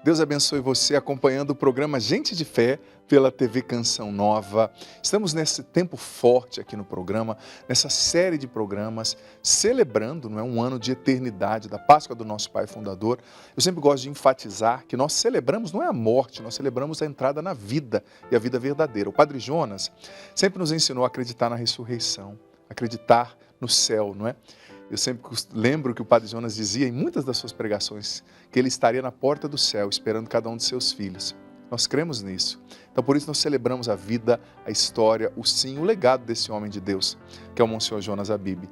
Deus abençoe você acompanhando o programa Gente de Fé pela TV Canção Nova. Estamos nesse tempo forte aqui no programa, nessa série de programas, celebrando, não é, um ano de eternidade da Páscoa do nosso Pai Fundador. Eu sempre gosto de enfatizar que nós celebramos não é a morte, nós celebramos a entrada na vida e a vida verdadeira. O Padre Jonas sempre nos ensinou a acreditar na ressurreição, acreditar no céu, não é? Eu sempre lembro que o Padre Jonas dizia em muitas das suas pregações que ele estaria na porta do céu esperando cada um de seus filhos. Nós cremos nisso. Então por isso nós celebramos a vida, a história, o sim, o legado desse homem de Deus, que é o Monsenhor Jonas Abib.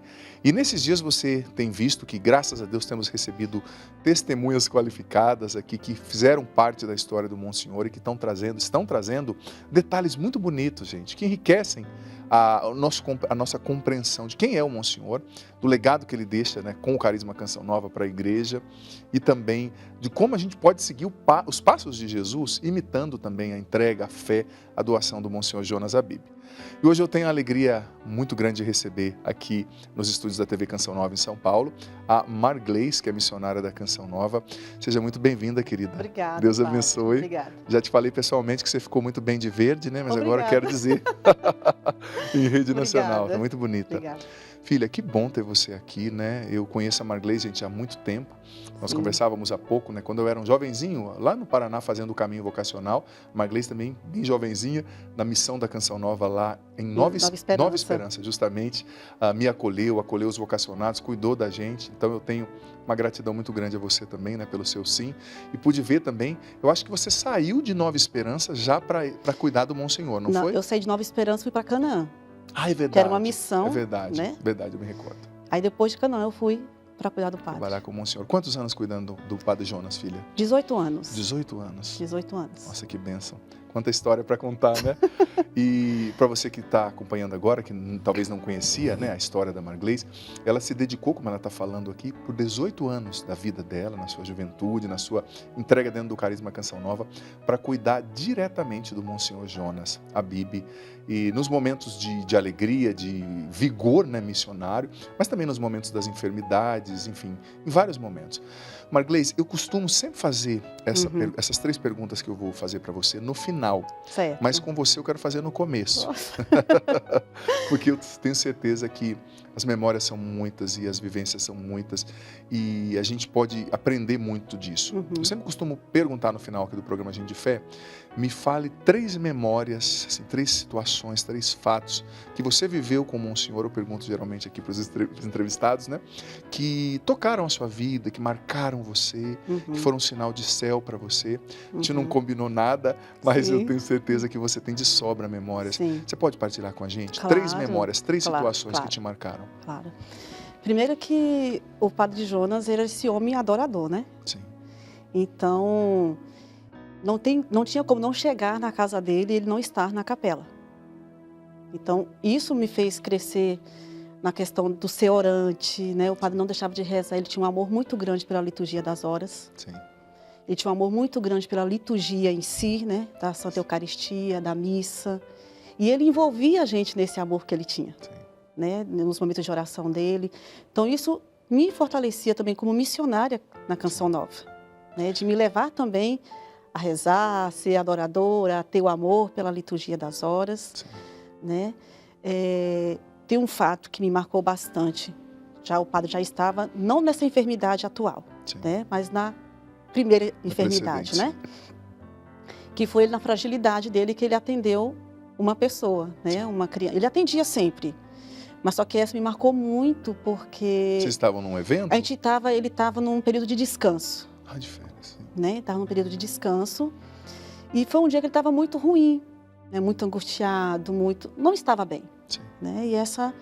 E nesses dias você tem visto que, graças a Deus, temos recebido testemunhas qualificadas aqui que fizeram parte da história do Monsenhor e que estão trazendo detalhes muito bonitos, gente, que enriquecem a nossa compreensão de quem é o Monsenhor, do legado que ele deixa, né, com o Carisma Canção Nova para a igreja e também de como a gente pode seguir os passos de Jesus, imitando também a entrega, a fé, a doação do Monsenhor Jonas Abib. E hoje eu tenho a alegria muito grande de receber aqui nos estúdios da TV Canção Nova em São Paulo, a Marglês, que é missionária da Canção Nova. Seja muito bem-vinda, querida. Obrigada. Deus abençoe. Obrigada. Já te falei pessoalmente que você ficou muito bem de verde, né? Mas Obrigada. agora quero dizer em rede nacional. Tá muito bonita. Obrigada. Filha, que bom ter você aqui, né? Eu conheço a Marglês, gente, há muito tempo. Nós conversávamos há pouco, né? Quando eu era um jovenzinho, lá no Paraná, fazendo o caminho vocacional. Marglês também, bem jovenzinha, na missão da Canção Nova lá em Nova Esperança, justamente. Me acolheu os vocacionados, cuidou da gente. Então eu tenho uma gratidão muito grande a você também, né? Pelo seu sim. E pude ver também, eu acho que você saiu de Nova Esperança já para cuidar do Monsenhor, não foi? Eu saí de Nova Esperança e fui para Canaã. Ah, é verdade. Que era uma missão. É verdade, né? Verdade, eu me recordo. Aí depois de Canaã eu fui para cuidar do padre. Trabalhar com o Monsenhor. Quantos anos cuidando do Padre Jonas, filha? 18 anos. 18 anos. 18 anos. Nossa, que bênção. Quanta história para contar, né? E para você que está acompanhando agora, que talvez não conhecia, né, a história da Marglês, ela se dedicou, como ela está falando aqui, por 18 anos da vida dela, na sua juventude, na sua entrega dentro do Carisma Canção Nova, para cuidar diretamente do Monsenhor Jonas Abib, e nos momentos de alegria, de vigor, né, missionário, mas também nos momentos das enfermidades, enfim, em vários momentos. Marglês, eu costumo sempre fazer essas 3 perguntas que eu vou fazer para você no final. Certo. Mas com você eu quero fazer no começo. Porque eu tenho certeza que as memórias são muitas e as vivências são muitas e a gente pode aprender muito disso. Eu sempre costumo perguntar no final aqui do programa Gente de Fé, me fale 3 memórias, assim, 3 situações, 3 fatos que você viveu com o Monsenhor, eu pergunto geralmente aqui para os entrevistados, né? Que tocaram a sua vida, que marcaram você, que foram um sinal de céu para você. A gente não combinou nada, mas Sim. eu tenho certeza que você tem de sobra memórias. Sim. Você pode partilhar com a gente? Claro, 3 memórias, 3 claro, situações claro. que te marcaram. Claro. Primeiro que o padre Jonas era esse homem adorador, né? Sim. Então, não tinha como não chegar na casa dele e ele não estar na capela. Então, isso me fez crescer na questão do ser orante, né? O padre não deixava de rezar, ele tinha um amor muito grande pela liturgia das horas. Sim. Ele tinha um amor muito grande pela liturgia em si, né? Da Santa Eucaristia, da missa. E ele envolvia a gente nesse amor que ele tinha, Sim. né? Nos momentos de oração dele. Então, isso me fortalecia também como missionária na Canção Nova, né? De me levar também a rezar, a ser adoradora, a ter o amor pela liturgia das horas, Sim. né? Tem um fato que me marcou bastante. O padre já estava, não nessa enfermidade atual, Sim. né? Mas na primeira enfermidade, né? Que foi na fragilidade dele que ele atendeu uma pessoa, né? Uma criança. Ele atendia sempre, mas só que essa me marcou muito porque Vocês estavam num evento? ele estava num período de descanso, Ah, de férias, sim. né? Estava num período de descanso e foi um dia que ele estava muito ruim, né? Muito angustiado, não estava bem, Sim. né? E essa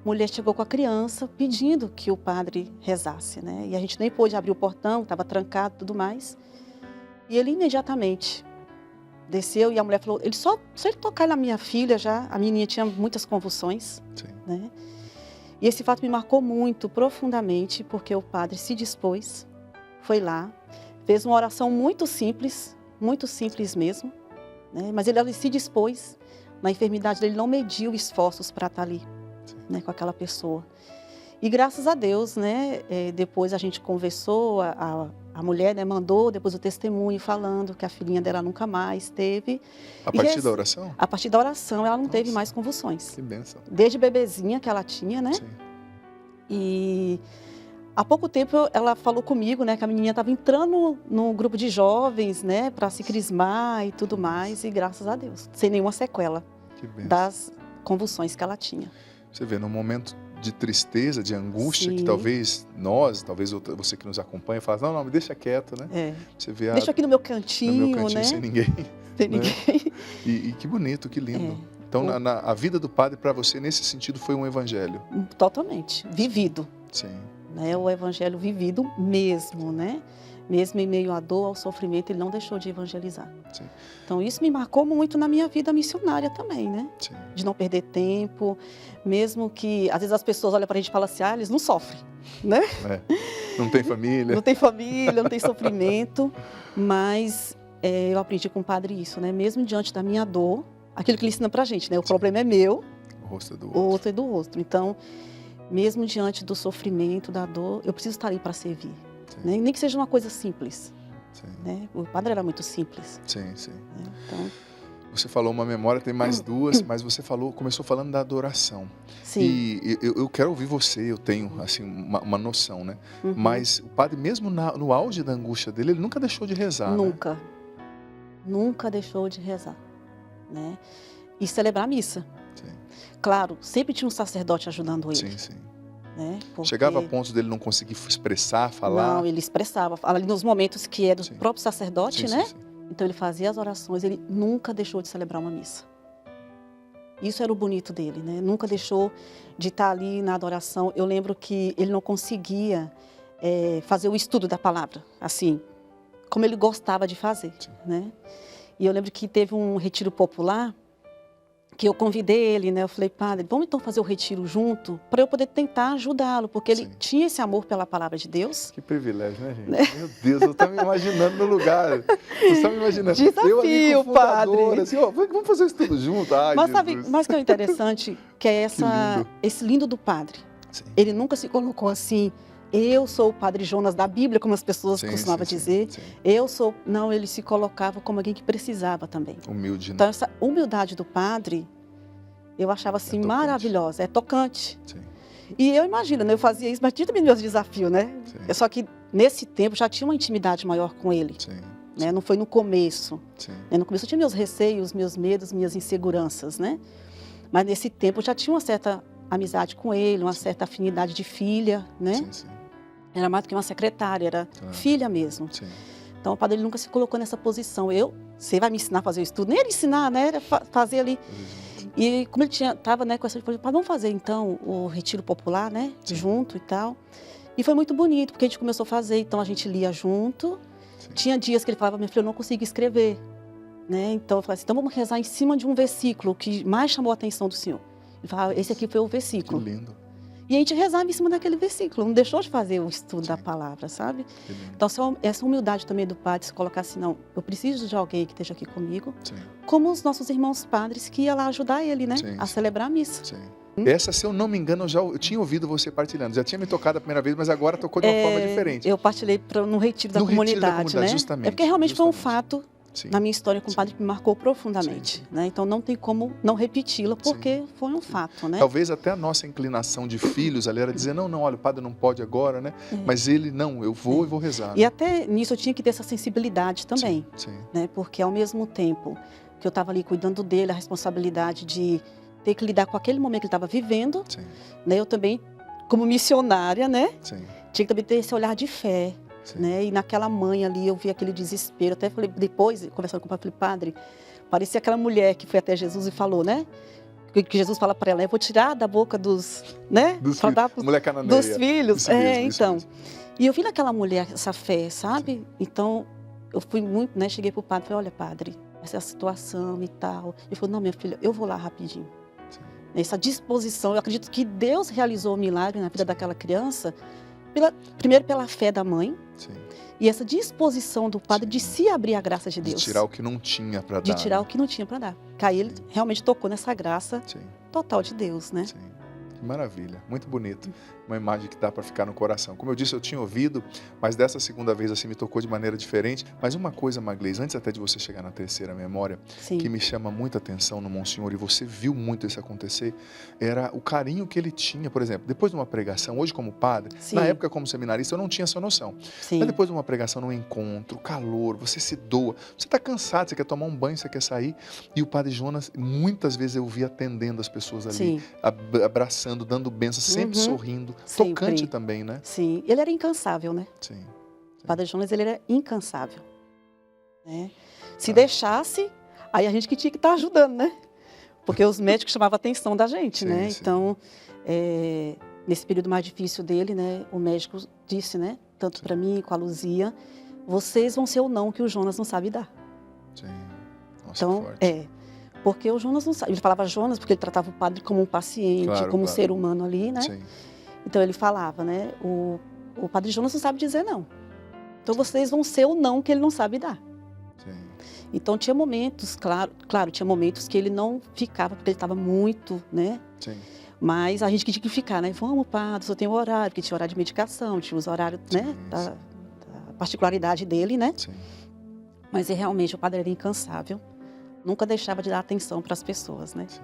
mulher chegou com a criança pedindo que o padre rezasse, né? E a gente nem pôde abrir o portão, estava trancado e tudo mais. E ele imediatamente desceu e a mulher falou, se ele tocar na minha filha já, a menininha tinha muitas convulsões, Sim. né? E esse fato me marcou muito, profundamente, porque o padre se dispôs, foi lá, fez uma oração muito simples mesmo, né? Mas ele se dispôs, na enfermidade dele não mediu esforços para estar ali, né, com aquela pessoa. E graças a Deus, né, depois a gente conversou, a mulher, né, mandou depois o testemunho falando que a filhinha dela nunca mais teve. A partir da oração? A partir da oração, ela não teve Nossa, mais convulsões. que bênção. Desde bebezinha que ela tinha, né? Sim. E há pouco tempo ela falou comigo, né, que a menininha estava entrando no grupo de jovens, né, para se crismar e tudo mais, e graças a Deus, sem nenhuma sequela Que bênção. das convulsões que ela tinha. Você vê, num momento de tristeza, de angústia, que Sim. talvez você que nos acompanha, fala, não, me deixa quieto, né? Você vê Deixa aqui no meu cantinho, né? né? Sem ninguém. Sem né? ninguém. E que bonito, que lindo. Então, a vida do padre, para você, nesse sentido, foi um evangelho. Totalmente, vivido. Sim. Né? O evangelho vivido mesmo, né? Mesmo em meio à dor, ao sofrimento, ele não deixou de evangelizar. Sim. Então, isso me marcou muito na minha vida missionária também, né? Sim. De não perder tempo, mesmo que, às vezes, as pessoas olham para a gente e falam assim, eles não sofrem, né? Não tem família. Não tem família, não tem sofrimento, mas eu aprendi com o padre isso, né? Mesmo diante da minha dor, aquilo que ele ensina para a gente, né? O problema é meu, O rosto é do o outro é do outro. Então, mesmo diante do sofrimento, da dor, eu preciso estar ali para servir. Né? Nem que seja uma coisa simples. Sim. Né? O padre era muito simples. Sim, sim. Né? Então, você falou uma memória, tem mais duas, mas você começou falando da adoração. sim. E eu quero ouvir você, eu tenho assim uma noção, né? Uhum. Mas o padre, mesmo no auge da angústia dele, ele nunca deixou de rezar. Nunca. Né? Nunca deixou de rezar. Né? E celebrar a missa. Sim. Claro, sempre tinha um sacerdote ajudando ele. Sim, sim. Né? Porque... Chegava a ponto dele não conseguir expressar, falar? Não, ele expressava. Ali nos momentos que era do Sim. próprio sacerdote, Sim, né? sim, sim. Então ele fazia as orações, ele nunca deixou de celebrar uma missa. Isso era o bonito dele, né? Nunca deixou de estar ali na adoração. Eu lembro que ele não conseguia fazer o estudo da palavra, assim, como ele gostava de fazer, né? E eu lembro que teve um retiro popular que eu convidei ele, né? Eu falei, padre, vamos então fazer o retiro junto para eu poder tentar ajudá-lo, porque ele tinha esse amor pela palavra de Deus. Que privilégio, né, gente? Meu Deus, eu estava me imaginando no lugar. Eu estava me imaginando. Desafio, eu ali com o fundador, padre. assim, ó, vamos fazer isso tudo junto. Ai, mas Jesus. sabe, mas que é interessante, que é esse lindo do padre. Sim. Ele nunca se colocou assim, eu sou o padre Jonas da Bíblia, como as pessoas costumavam dizer. Sim. Eu sou... Não, ele se colocava como alguém que precisava também. Humilde, né? Então, essa humildade do padre, eu achava assim maravilhosa, é tocante. Sim. E eu imagino, né, eu fazia isso, mas tinha também meus desafios, né? Sim. Só que nesse tempo já tinha uma intimidade maior com ele. Sim. Né? Não foi no começo. Sim. No começo eu tinha meus receios, meus medos, minhas inseguranças, né? Mas nesse tempo eu já tinha uma certa amizade com ele, uma certa afinidade de filha, né? Sim, sim. Era mais do que uma secretária, era filha mesmo. Sim. Então o padre ele nunca se colocou nessa posição. Você vai me ensinar a fazer o estudo? Nem era ensinar, né? Era fazer ali. E como ele estava, né, com essa, ele falou, vamos fazer então o retiro popular, né? Sim. Junto e tal. E foi muito bonito, porque a gente começou a fazer, então a gente lia junto. Sim. Tinha dias que ele falava, minha filha, eu não consigo escrever. Né? Então eu falei assim, então vamos rezar em cima de um versículo que mais chamou a atenção do Senhor. Ele falava, esse aqui foi o versículo. Que lindo. E a gente rezava em cima daquele versículo, não deixou de fazer o estudo da palavra, sabe? Então essa humildade também do padre, se colocar assim, não, eu preciso de alguém que esteja aqui comigo, Sim. como os nossos irmãos padres que ia lá ajudar ele, né? A celebrar a missa. Sim. Essa, se eu não me engano, eu tinha ouvido você partilhando. Já tinha me tocado a primeira vez, mas agora tocou de uma forma diferente. Eu partilhei no retiro da comunidade, né? Justamente. É porque realmente foi um fato na minha história com o padre que me marcou profundamente. Sim. Né? Então não tem como não repeti-la, porque foi um fato, né? Talvez até a nossa inclinação de filhos ali era dizer, não, olha, o padre não pode agora, né? Mas ele, não, eu vou e vou rezar. E até nisso eu tinha que ter essa sensibilidade também. Sim. Né? Porque ao mesmo tempo que eu estava ali cuidando dele, a responsabilidade de ter que lidar com aquele momento que ele estava vivendo, né? Eu também, como missionária, né? Tinha que também ter esse olhar de fé. Né? E naquela mãe ali eu vi aquele desespero, até falei, depois, conversando com o padre, falei, padre, parecia aquela mulher que foi até Jesus e falou, né? Que Jesus fala para ela, eu vou tirar da boca dos, né? Mulher cananeia. Dos filhos. Isso mesmo, então. Isso mesmo. E eu vi naquela mulher essa fé, sabe? Então, eu fui muito, né? Cheguei pro padre, falei, olha, padre, essa é a situação e tal. Ele falou, não, minha filha, eu vou lá rapidinho. Essa disposição, eu acredito que Deus realizou o milagre na vida daquela criança, primeiro pela fé da mãe, e essa disposição do padre de se abrir à graça de Deus. De tirar o que não tinha para dar. De tirar o que não tinha para dar. Que aí ele realmente tocou nessa graça total de Deus, né? Sim. Que maravilha, muito bonito. uma imagem que dá para ficar no coração. Como eu disse, eu tinha ouvido, mas dessa segunda vez assim me tocou de maneira diferente. Mas uma coisa, Maglês, antes até de você chegar na terceira memória, Sim. que me chama muita atenção no Monsenhor, e você viu muito isso acontecer, era o carinho que ele tinha. Por exemplo, depois de uma pregação, hoje como padre, Sim. na época como seminarista eu não tinha essa noção. Sim. Mas depois de uma pregação, num encontro, calor, você se doa, você está cansado, você quer tomar um banho, você quer sair, e o Padre Jonas, muitas vezes eu via atendendo as pessoas ali, Sim. abraçando, dando bênção, sempre sorrindo, Sempre. tocante também, né? Sim, ele era incansável, né? Sim. O Padre Jonas, ele era incansável, né? Se deixasse, aí a gente que tinha que estar ajudando, né? Porque os médicos chamavam a atenção da gente, né? Sim. Então, nesse período mais difícil dele, né? O médico disse, né? Tanto para mim, com a Luzia, vocês vão ser o não que o Jonas não sabe dar. Sim. Nossa, Então, forte. porque o Jonas não sabe. Ele falava Jonas porque ele tratava o padre como um paciente, como um ser humano ali, né? Sim. Então ele falava, né? O Padre Jonas não sabe dizer não. Então vocês vão ser o não que ele não sabe dar. Sim. Então tinha momentos, claro, tinha momentos que ele não ficava porque ele estava muito, né? Sim. Mas a gente tinha que ficar, né? Vamos, padre, só tem um horário, porque tinha horário de medicação, tinha os horários, né? Da particularidade dele, né? Sim. Mas realmente o padre era incansável, nunca deixava de dar atenção para as pessoas, né? Sim.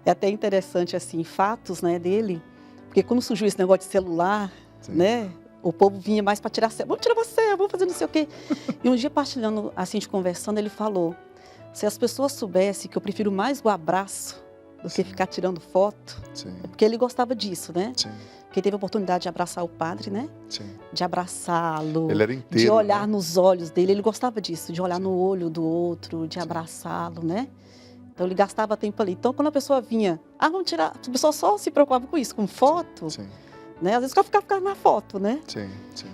É até interessante, assim, fatos, né, dele, porque quando surgiu esse negócio de celular, Sim. né? O povo vinha mais para tirar selfie. Vamos tirar você, vamos fazer não sei o quê. E um dia, partilhando, assim, de conversando, ele falou, se as pessoas soubessem que eu prefiro mais o abraço do que ficar tirando foto, Sim. porque ele gostava disso, né? Sim. Porque teve a oportunidade de abraçar o padre, né? Sim. De abraçá-lo, Ele era inteiro, de olhar né? nos olhos dele. Ele gostava disso, de olhar Sim. no olho do outro, de Sim. abraçá-lo, né? Então, ele gastava tempo ali. Então, quando a pessoa vinha, vamos tirar... A pessoa só se preocupava com isso, com foto, Sim. né? Às vezes, ficava na foto, né? Sim. Sim.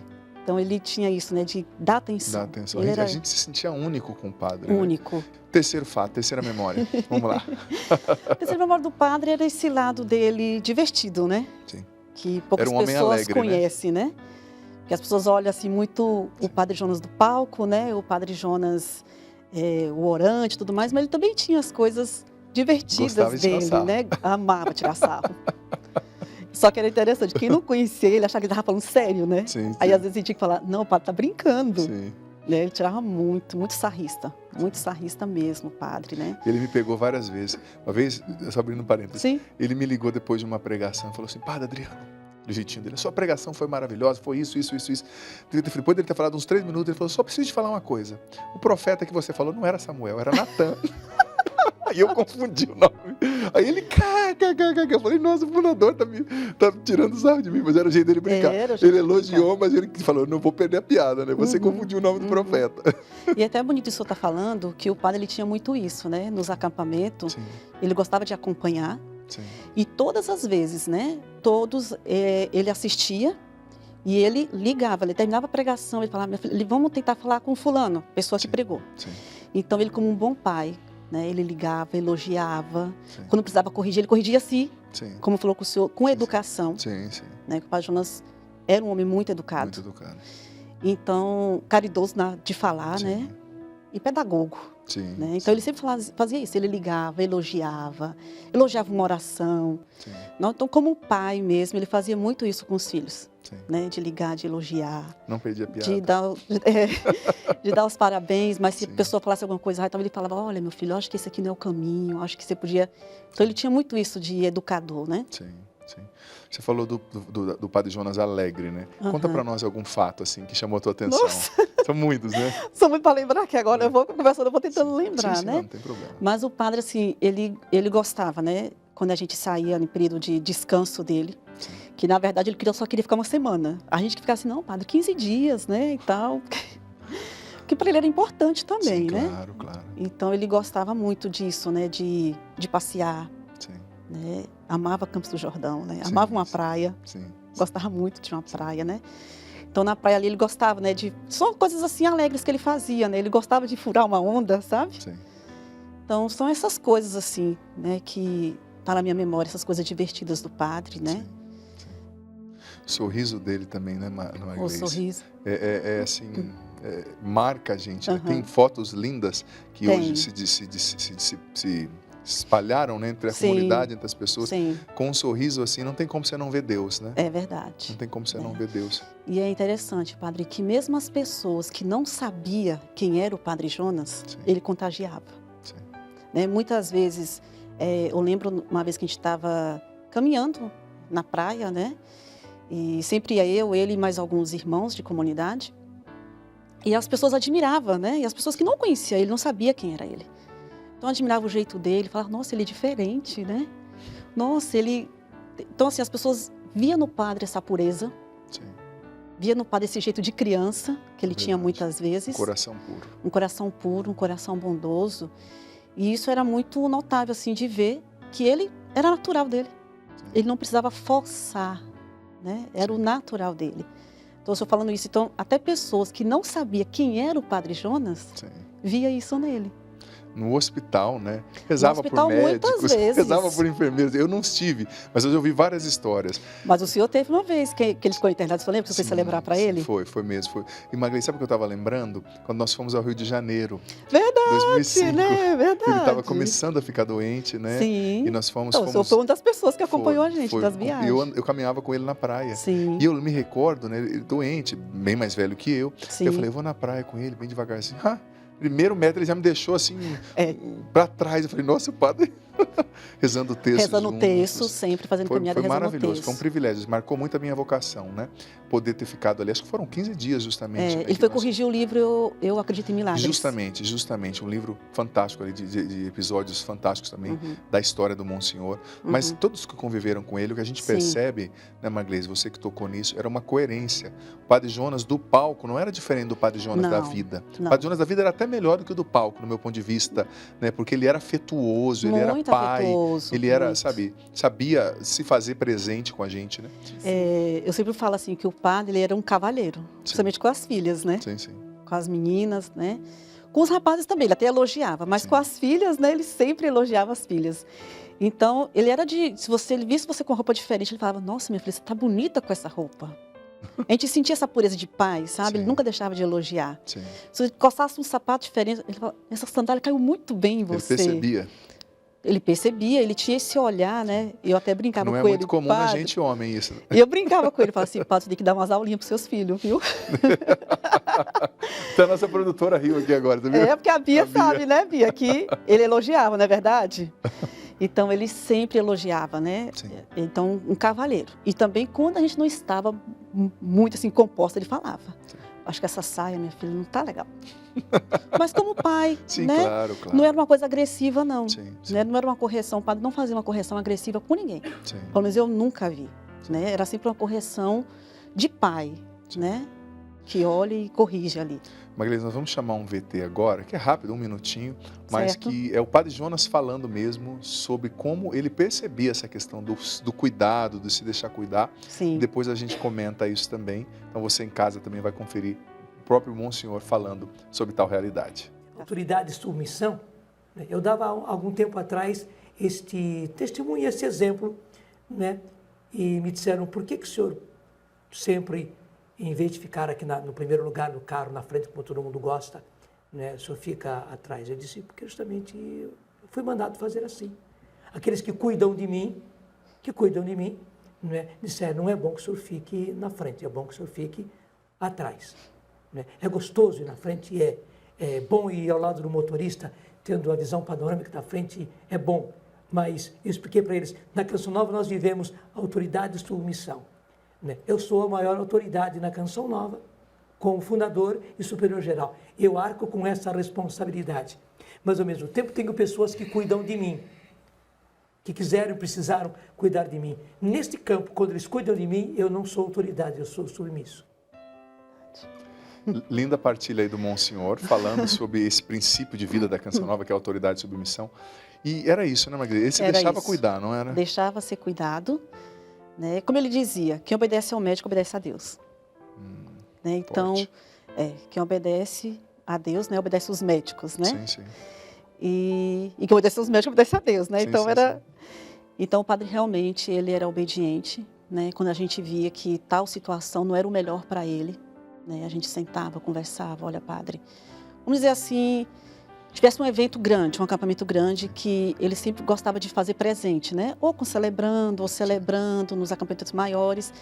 Então, ele tinha isso, né? De dar atenção. Dá atenção. Ele A era gente se sentia único com o padre. Né? único. Terceiro fato, terceira memória. Vamos lá. A terceira memória do padre era esse lado dele divertido, né? Sim. Que poucas Era um homem pessoas alegre, conhecem, né? Porque as pessoas olham assim muito o Padre Jonas do palco, né? O Padre Jonas, o orante e tudo mais, mas ele também tinha as coisas divertidas Gostava de tirar dele, sarro. né? Amava tirar sarro. Só que era interessante, quem não conhecia ele achava que ele estava falando sério, né? Sim, Aí sim. às vezes ele tinha que falar, não, o padre tá brincando. Sim. Né? Ele tirava muito sarrista mesmo, o padre, né? Ele me pegou várias vezes. Uma vez, só abrindo um parênteses, Sim. ele me ligou depois de uma pregação e falou assim, Padre Adriano, do jeitinho dele, a sua pregação foi maravilhosa, foi isso. Depois dele ter falado uns 3 minutos, ele falou, só preciso te falar uma coisa. O profeta que você falou não era Samuel, era Natan. Aí eu confundi o nome. Aí ele, eu falei, nossa, o fundador tá tirando sarro de mim, mas era o jeito dele brincar. Era o jeito Ele de elogiou, mas ele falou, não vou perder a piada, né? Você confundiu o nome do profeta. E é até bonito isso que o senhor está falando, que o padre ele tinha muito isso, né? Nos acampamentos, Sim, ele gostava de acompanhar. sim, E todas as vezes, né? Ele assistia e ele ligava, ele terminava a pregação, ele falava, minha filha, vamos tentar falar com fulano, pessoa que Sim. pregou. sim, Então ele como um bom pai, né? Ele ligava, elogiava. sim, Quando precisava corrigir, ele corrigia assim, sim, como falou com o senhor, com educação. sim, sim. Né? Que o padre Jonas era um homem muito educado. Muito educado. Então, caridoso de falar, Sim, né? E pedagogo. sim, Né? Então ele sempre fazia isso, ele ligava, elogiava uma oração. sim, Não, então, como um pai mesmo, ele fazia muito isso com os filhos, sim. né? De ligar, de elogiar, Não perdi a piada. de dar os parabéns, mas se Sim. a pessoa falasse alguma coisa, então ele falava, olha, meu filho, eu acho que esse aqui não é o caminho, eu acho que você podia... Então ele tinha muito isso de educador, né? Sim, sim. Você falou do Padre Jonas alegre, né? Conta pra nós algum fato, assim, que chamou a tua atenção. Nossa. São muitos, né? Só muito para lembrar que agora eu vou conversando, eu vou tentando Sim. lembrar, sim, né? Não tem problema. Mas o padre, assim, ele gostava, né? Quando a gente saía no período de descanso dele, Sim. que na verdade ele só queria ficar uma semana. A gente que ficava assim, não, padre, 15 dias, né, e tal. Que para ele era importante também, Sim, né? claro, claro. Então ele gostava muito disso, né, de passear, Sim, né? Amava Campos do Jordão, né? Sim, Amava uma sim. praia, sim. gostava muito de uma praia, né? Então na praia ali ele gostava, né, só coisas assim alegres que ele fazia, né? Ele gostava de furar uma onda, sabe? Sim. Então são essas coisas assim, né, que tá na minha memória, essas coisas divertidas do padre, né? Sim, sim. O sorriso dele também, né, no O inglês? sorriso. É assim, marca a gente. Né? Aham. Tem fotos lindas que Tem. hoje se espalharam, né, entre a Sim. comunidade, entre as pessoas, Sim, com um sorriso assim, não tem como você não ver Deus, né? é verdade. Não tem como você É. não ver Deus. E é interessante, padre, que mesmo as pessoas que não sabiam quem era o padre Jonas, Sim. ele contagiava. Sim. Né? Muitas vezes, eu lembro uma vez que a gente estava caminhando na praia, né? E sempre ia eu, ele e mais alguns irmãos de comunidade. E as pessoas admiravam, né? E as pessoas que não conheciam ele, não sabiam quem era ele. Então admirava o jeito dele, falava, nossa, ele é diferente, né? Nossa, ele... Então, assim, as pessoas viam no padre essa pureza, Sim. via no padre esse jeito de criança, que ele tinha Verdade. muitas vezes. Coração puro. Um coração puro, um coração bondoso. E isso era muito notável, assim, de ver que ele era natural dele. Sim. Ele não precisava forçar, né? Era o Sim. natural dele. Então, eu estou falando isso. Então, até pessoas que não sabiam quem era o padre Jonas, Sim. via isso nele. No hospital, né? Rezava hospital, por médicos, muitas vezes. rezava por enfermeiros. Eu não estive, mas eu já ouvi várias histórias. Mas o senhor teve uma vez que ele ficou internado, você lembra que você foi celebrar para ele? Foi mesmo. Foi. E Magalhães, sabe o que eu estava lembrando? Quando nós fomos ao Rio de Janeiro, Verdade, 2005. né? Verdade. Ele estava começando a ficar doente, né? Sim. E nós fomos... Então, o senhor foi uma das pessoas que acompanhou a gente foi. das viagens. Eu caminhava com ele na praia. Sim. E eu me recordo, né? Ele doente, bem mais velho que eu. Sim. Eu falei, eu vou na praia com ele, bem devagarzinho. Primeiro metro ele já me deixou assim, para trás. Eu falei, nossa, o padre rezando o texto. Rezando o texto, sempre fazendo caminhada, foi rezando o maravilhoso, texto. foi um privilégio. Marcou muito a minha vocação, né? Poder ter ficado ali. Acho que foram 15 dias, justamente. Né, ele foi corrigir o livro Eu Acredito em Milagres. Justamente. Um livro fantástico ali, de episódios fantásticos também, da história do Monsenhor. Mas todos que conviveram com ele, o que a gente percebe, né, Maglês, você que tocou nisso, era uma coerência. O Padre Jonas do palco não era diferente do Padre Jonas da vida. O Padre Jonas da vida era até melhor do que o do palco, no meu ponto de vista, né? Porque ele era afetuoso, ele era pai, ele era, sabia se fazer presente com a gente, né? Eu sempre falo assim que o padre, ele era um cavalheiro, principalmente com as filhas, né? Sim. Com as meninas, né? Com os rapazes também, ele até elogiava, mas com as filhas, né? Ele sempre elogiava as filhas. Então, ele era se ele visse você com roupa diferente, ele falava, nossa, minha filha, você tá bonita com essa roupa. A gente sentia essa pureza de pai, sabe? Ele nunca deixava de elogiar. Sim. Se você coçasse um sapato diferente, ele falava, essa sandália caiu muito bem em você. Ele percebia, ele tinha esse olhar, né? Eu até brincava com ele. Não é muito comum na gente homem isso. E eu brincava com ele, falava assim, padre, você tem que dar umas aulinhas para seus filhos, viu? Então a nossa produtora riu aqui agora, tá vendo? Porque a Bia sabe, né, Bia, que ele elogiava, não é verdade? Então, ele sempre elogiava, né? Sim. Então, um cavalheiro. E também, quando a gente não estava muito, assim, composta, ele falava. Sim. Acho que essa saia, minha filha, não tá legal. Mas como pai, sim, né? Claro. Não era uma coisa agressiva, não. Sim. Né? Não era uma correção, o padre não fazia uma correção agressiva com ninguém. Sim. Pelo menos eu nunca vi. Né? Era sempre uma correção de pai, né? Que olha e corrige ali. Magalhães, nós vamos chamar um VT agora, que é rápido, 1 minutinho, mas que é o Padre Jonas falando mesmo sobre como ele percebia essa questão do cuidado, de se deixar cuidar. Sim. E depois a gente comenta isso também. Então você em casa também vai conferir o próprio Monsenhor falando sobre tal realidade. Autoridade e submissão. Eu dava algum tempo atrás este testemunho, esse exemplo, né? E me disseram, por que o senhor sempre, em vez de ficar aqui no primeiro lugar no carro, na frente, como todo mundo gosta, né, o senhor fica atrás? Eu disse, porque justamente eu fui mandado fazer assim. Aqueles que cuidam de mim, né, disseram, não é bom que o senhor fique na frente, é bom que o senhor fique atrás. Né? É gostoso ir na frente, é bom ir ao lado do motorista, tendo a visão panorâmica da frente, é bom. Mas eu expliquei para eles, na Canção Nova nós vivemos autoridade e submissão. Eu sou a maior autoridade na Canção Nova, como fundador e superior geral. Eu arco com essa responsabilidade. Mas, ao mesmo tempo, tenho pessoas que cuidam de mim, que quiseram e precisaram cuidar de mim. Neste campo, quando eles cuidam de mim, eu não sou autoridade, eu sou submisso. Linda partilha aí do Monsenhor, falando sobre esse princípio de vida da Canção Nova, que é a autoridade e submissão. E era isso, né, Magalhães? Ele se deixava cuidar, não era? Deixava ser cuidado. Né? Como ele dizia, quem obedece ao médico obedece a Deus. Né? Então, quem obedece a Deus, né, obedece os médicos, né? Sim. E quem obedece aos médicos obedece a Deus, né? Sim, então sim. Então o padre realmente ele era obediente, né? Quando a gente via que tal situação não era o melhor para ele, né? A gente sentava, conversava, olha, padre, vamos dizer assim, tivesse um evento grande, um acampamento grande, que ele sempre gostava de fazer presente, né? Ou celebrando nos acampamentos maiores.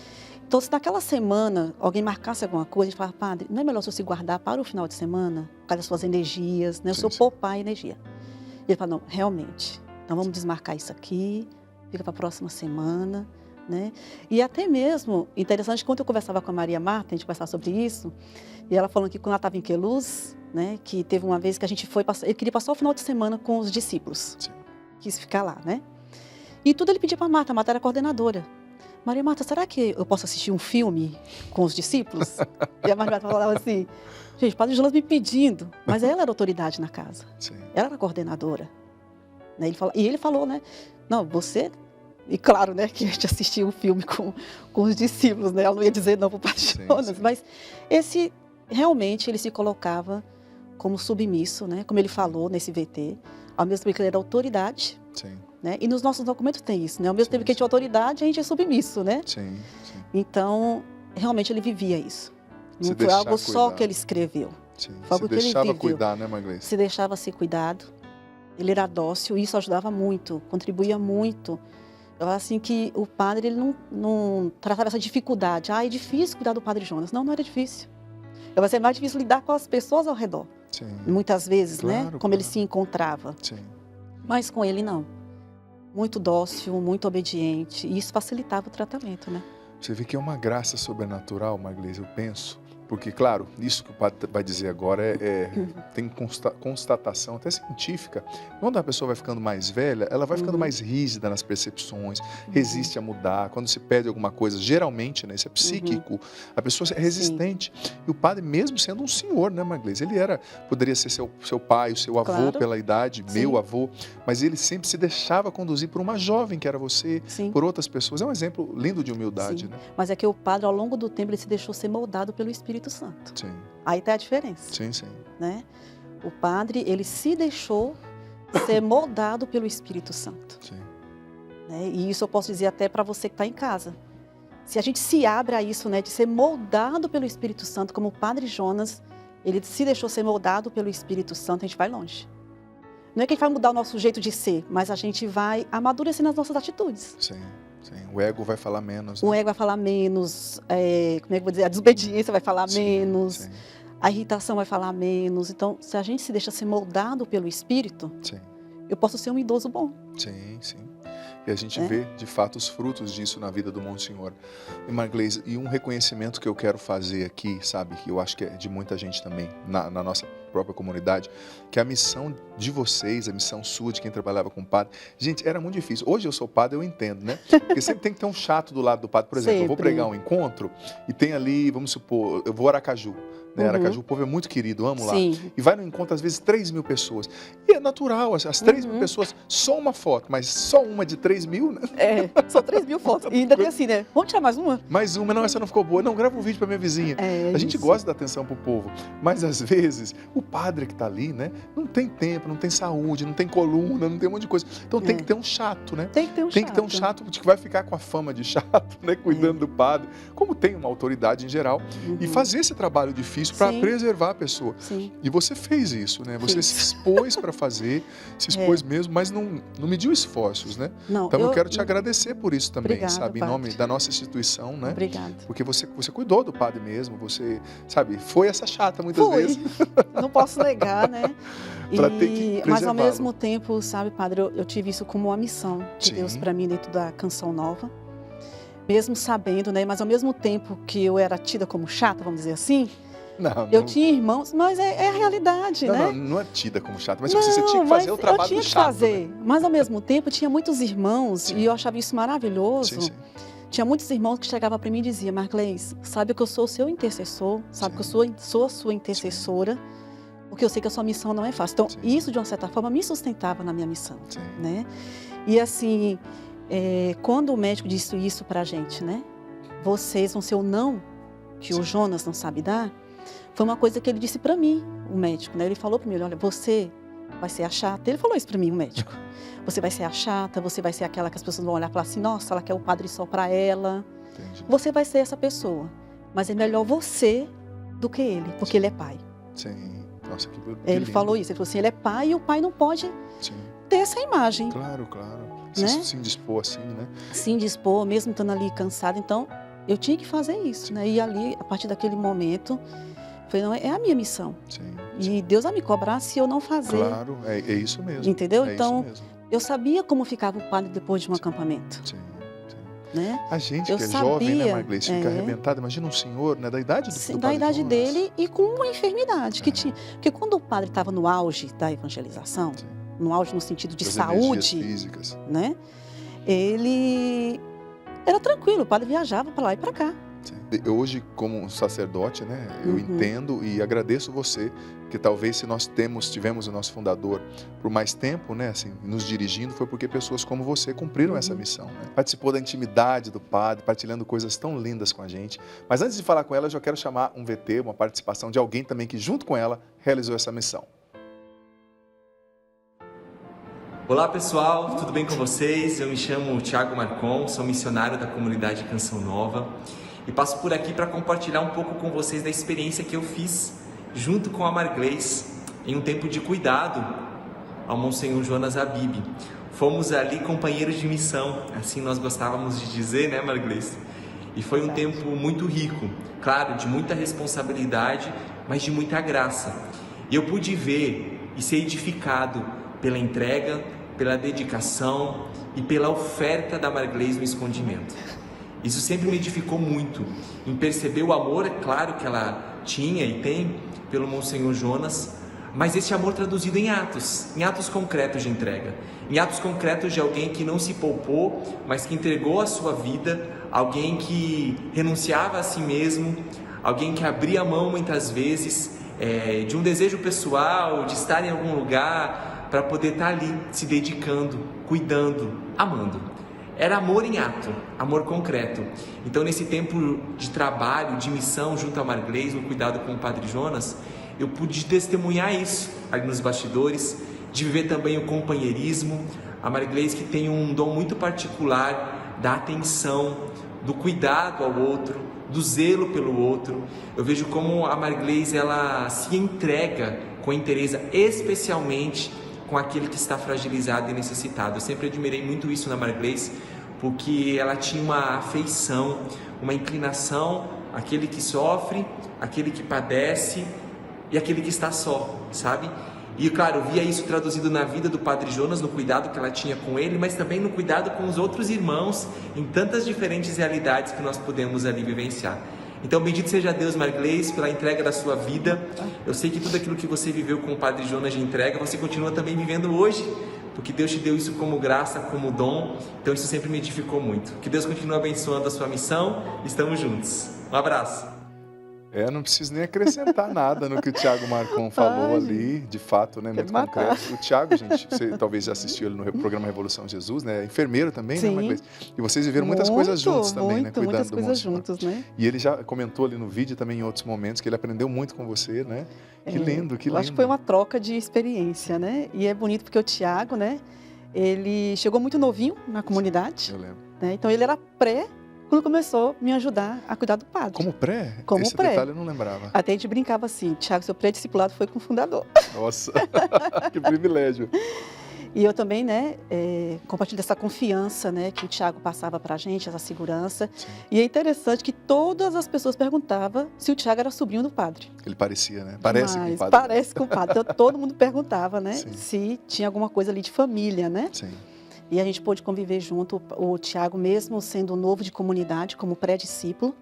Então, se naquela semana alguém marcasse alguma coisa, a gente falava, padre, não é melhor o senhor se guardar para o final de semana, por causa das suas energias, né? O senhor poupar energia. E ele falou, não, realmente, então vamos desmarcar isso aqui, fica para a próxima semana, né? E até mesmo, interessante, quando eu conversava com a Maria Marta, a gente conversava sobre isso, e ela falando que quando ela estava em Queluz, né, que teve uma vez que a gente foi, ele queria passar o final de semana com os discípulos, Sim. quis ficar lá, né? E tudo ele pedia para a Marta era coordenadora. Maria Marta, será que eu posso assistir um filme com os discípulos? E a Maria Marta falava assim, gente, o Padre Jonas me pedindo, mas ela era autoridade na casa, Sim. ela era coordenadora. Né? Ele falou, né, não, você... E claro, né, que a gente assistia um filme com os discípulos, né? Ela não ia dizer não para o Padre Jonas, mas realmente ele se colocava como submisso, né? Como ele falou nesse VT, ao mesmo tempo que ele era autoridade, Sim. né? E nos nossos documentos tem isso, né? Ao mesmo tempo que a gente é autoridade, a gente é submisso, né? Sim, sim. Então, realmente ele vivia isso. Se Não foi algo deixar só cuidar. que ele escreveu. Sim. Foi algo Se que ele deixava viveu. cuidar, né, Maglês? Se deixava ser cuidado. Ele era dócil e isso ajudava muito, contribuía muito. Eu acho assim que o padre ele não tratava essa dificuldade. É difícil cuidar do Padre Jonas. Não era difícil. Vai ser mais difícil lidar com as pessoas ao redor. Sim. Muitas vezes, Claro, né? Como claro. ele se encontrava. Sim. Mas com ele, não. Muito dócil, muito obediente. E isso facilitava o tratamento, né? Você vê que é uma graça sobrenatural, Maglês, eu penso. Porque, claro, isso que o padre vai dizer agora tem constatação até científica. Quando a pessoa vai ficando mais velha, ela vai ficando mais rígida nas percepções, resiste a mudar. Quando se pede alguma coisa, geralmente, né, isso é psíquico, a pessoa é resistente. E o padre, mesmo sendo um senhor, né, Maglês? Ele poderia ser seu pai, o seu avô, Claro. pela idade, meu avô, mas ele sempre se deixava conduzir por uma jovem, que era você, Sim. por outras pessoas. É um exemplo lindo de humildade, Sim. né? Mas é que o padre, ao longo do tempo, ele se deixou ser moldado pelo Espírito Santo. Sim, Aí está a diferença, sim, sim. né? O padre, ele se deixou ser moldado pelo Espírito Santo. Sim. Né? E isso eu posso dizer até para você que está em casa. Se a gente se abre a isso, né, de ser moldado pelo Espírito Santo, como o Padre Jonas, ele se deixou ser moldado pelo Espírito Santo, a gente vai longe. Não é que a gente vai mudar o nosso jeito de ser, mas a gente vai amadurecer nas nossas atitudes. Sim, sim. O ego vai falar menos. O ego vai falar menos, como é que eu vou dizer? A desobediência vai falar menos, Sim, a irritação vai falar menos. Então, se a gente se deixa ser moldado pelo Espírito, sim, eu posso ser um idoso bom. sim, sim. E a gente vê, de fato, os frutos disso na vida do Monsenhor. E, Maglês, e um reconhecimento que eu quero fazer aqui, sabe, que eu acho que é de muita gente também, na nossa própria comunidade, que a missão de vocês, a missão sua, de quem trabalhava com padre, gente, era muito difícil. Hoje eu sou padre, eu entendo, né? Porque sempre tem que ter um chato do lado do padre. Por exemplo, eu vou pregar um encontro e tem ali, vamos supor, eu vou a Aracaju. Né? Aracaju, o povo é muito querido, amo lá. Sim. E vai no encontro, às vezes, 3.000 pessoas. E é natural, as 3.000 pessoas, só uma foto, mas só uma de 3.000, né? São 3.000 fotos. E ainda tem assim, né? Vamos tirar mais uma? Mais uma, não, essa não ficou boa. Não, grava um vídeo para minha vizinha. A gente gosta da atenção pro povo, mas às vezes o padre que tá ali, né, não tem tempo, não tem saúde, não tem coluna, não tem um monte de coisa. Então tem que ter um chato, né? Tem que ter um chato. Tem que ter um chato que vai ficar com a fama de chato, né, cuidando do padre, como tem uma autoridade em geral, e fazer esse trabalho difícil para preservar a pessoa. Sim. E você fez isso, né? Você se expôs para fazer, se expôs mesmo, mas não mediu esforços, né? Não, então eu quero te agradecer por isso também, Obrigada, sabe? Em padre. nome da nossa instituição, né? Obrigada. Porque você cuidou do padre mesmo, você, sabe, foi essa chata muitas vezes. Não posso negar, né? Pra ter que mas ao preservá-lo. mesmo tempo, sabe, padre, eu tive isso como uma missão de Sim. Deus para mim dentro da Canção Nova. Mesmo sabendo, né? Mas ao mesmo tempo que eu era tida como chata, vamos dizer assim, eu tinha irmãos, mas é a realidade, né? Não é tida como chata, mas você tinha que fazer o trabalho eu tinha do que chato. fazer, Né? mas ao mesmo tempo tinha muitos irmãos Sim. e eu achava isso maravilhoso. Sim, sim. Tinha muitos irmãos que chegavam para mim e diziam, Marclês, sabe que eu sou o seu intercessor, sabe que eu sou a sua intercessora, porque eu sei que a sua missão não é fácil. Então, isso de uma certa forma me sustentava na minha missão, né? E assim, quando o médico disse isso para a gente, né? Vocês vão ser o não que o Jonas não sabe dar. Foi uma coisa que ele disse para mim, o médico, né? Ele falou para mim, olha, você vai ser a chata. Ele falou isso para mim, o médico. Você vai ser a chata, você vai ser aquela que as pessoas vão olhar e falar assim, nossa, ela quer o Padre Sol para ela. Entendi. Você vai ser essa pessoa, mas é melhor você do que ele, porque ele é pai. Sim. Nossa, que Ele lindo. falou isso, ele falou assim, ele é pai e o pai não pode Sim. ter essa imagem. Claro. Né? Se indispor assim, né? Se indispor, mesmo estando ali cansado. Então, eu tinha que fazer isso, né? E ali, a partir daquele momento, foi, não, é a minha missão. Sim. E Deus vai me cobrar se eu não fazer. Claro, é isso mesmo. Entendeu? É Então, isso mesmo. eu sabia como ficava o padre depois de um acampamento. Sim. Né? A gente Eu que é jovem, né, sabia, Marglês, fica arrebentado. Imagina um senhor, né, da idade do Da Padre idade Jonas. dele e com uma enfermidade que tinha. Porque quando o padre estava no auge da evangelização, Sim. no auge no sentido de Das energias saúde, físicas. né? Ele era tranquilo, o padre viajava para lá e para cá. Sim. Eu hoje, como um sacerdote, né, eu Uhum. entendo e agradeço você, que talvez se nós tivemos o nosso fundador por mais tempo, né, assim, nos dirigindo, foi porque pessoas como você cumpriram essa missão, né? Participou da intimidade do padre, partilhando coisas tão lindas com a gente. Mas antes de falar com ela, eu já quero chamar um VT, uma participação de alguém também que junto com ela realizou essa missão. Olá pessoal, tudo bem com vocês? Eu me chamo Thiago Marcon, sou missionário da comunidade Canção Nova e passo por aqui para compartilhar um pouco com vocês da experiência que eu fiz junto com a Marglês em um tempo de cuidado ao Monsenhor Jonas Habib. Fomos ali companheiros de missão, assim nós gostávamos de dizer, né, Marglês? E foi um tempo muito rico, claro, de muita responsabilidade, mas de muita graça. E eu pude ver e ser edificado pela entrega, pela dedicação e pela oferta da Marglês no escondimento. Isso sempre me edificou muito, em perceber o amor, é claro, que ela tinha e tem pelo Monsenhor Jonas, mas esse amor traduzido em atos concretos de entrega, em atos concretos de alguém que não se poupou, mas que entregou a sua vida, alguém que renunciava a si mesmo, alguém que abria mão muitas vezes de um desejo pessoal, de estar em algum lugar, para poder estar ali, se dedicando, cuidando, amando. Era amor em ato, amor concreto. Então, nesse tempo de trabalho, de missão junto à Marglês, no cuidado com o Padre Jonas, eu pude testemunhar isso ali nos bastidores, de viver também o companheirismo. A Marglês, que tem um dom muito particular da atenção, do cuidado ao outro, do zelo pelo outro. Eu vejo como a Marglês, ela se entrega com interesse, especialmente com aquele que está fragilizado e necessitado. Eu sempre admirei muito isso na Marglês, porque ela tinha uma afeição, uma inclinação àquele que sofre, àquele que padece e àquele que está só, sabe? E claro, eu via isso traduzido na vida do Padre Jonas, no cuidado que ela tinha com ele, mas também no cuidado com os outros irmãos, em tantas diferentes realidades que nós podemos ali vivenciar. Então, bendito seja Deus, Marglês, pela entrega da sua vida. Eu sei que tudo aquilo que você viveu com o Padre Jonas de entrega, você continua também vivendo hoje, porque Deus te deu isso como graça, como dom. Então, isso sempre me edificou muito. Que Deus continue abençoando a sua missão. Estamos juntos. Um abraço. Não preciso nem acrescentar nada no que o Thiago Marcon falou ali, de fato, né, muito concreto. O Thiago, gente, você talvez já assistiu ele no programa Revolução Jesus, né, enfermeiro também, Sim. né, Marglês? E vocês viveram muitas coisas juntos também, né, cuidando muitas do coisas Monsenhor. juntos, né? E ele já comentou ali no vídeo também em outros momentos que ele aprendeu muito com você, né? Que lindo, que lindo. Eu acho que foi uma troca de experiência, né? E é bonito porque o Thiago, né, ele chegou muito novinho na comunidade, Eu lembro. né? Então ele era quando começou a me ajudar a cuidar do padre. Como pré? Como Esse pré. detalhe eu não lembrava. Até a gente brincava assim, Thiago, seu pré-discipulado foi com o fundador. Nossa, que privilégio. E eu também, né, compartilho dessa confiança, né, que o Thiago passava pra gente, essa segurança. Sim. E é interessante que todas as pessoas perguntavam se o Thiago era sobrinho do padre. Ele parecia, né? Parece com o Mas padre. parece com o padre. Então todo mundo perguntava, né, Sim. se tinha alguma coisa ali de família, né? Sim. E a gente pôde conviver junto, o Thiago, mesmo sendo novo de comunidade, como pré-discípulo.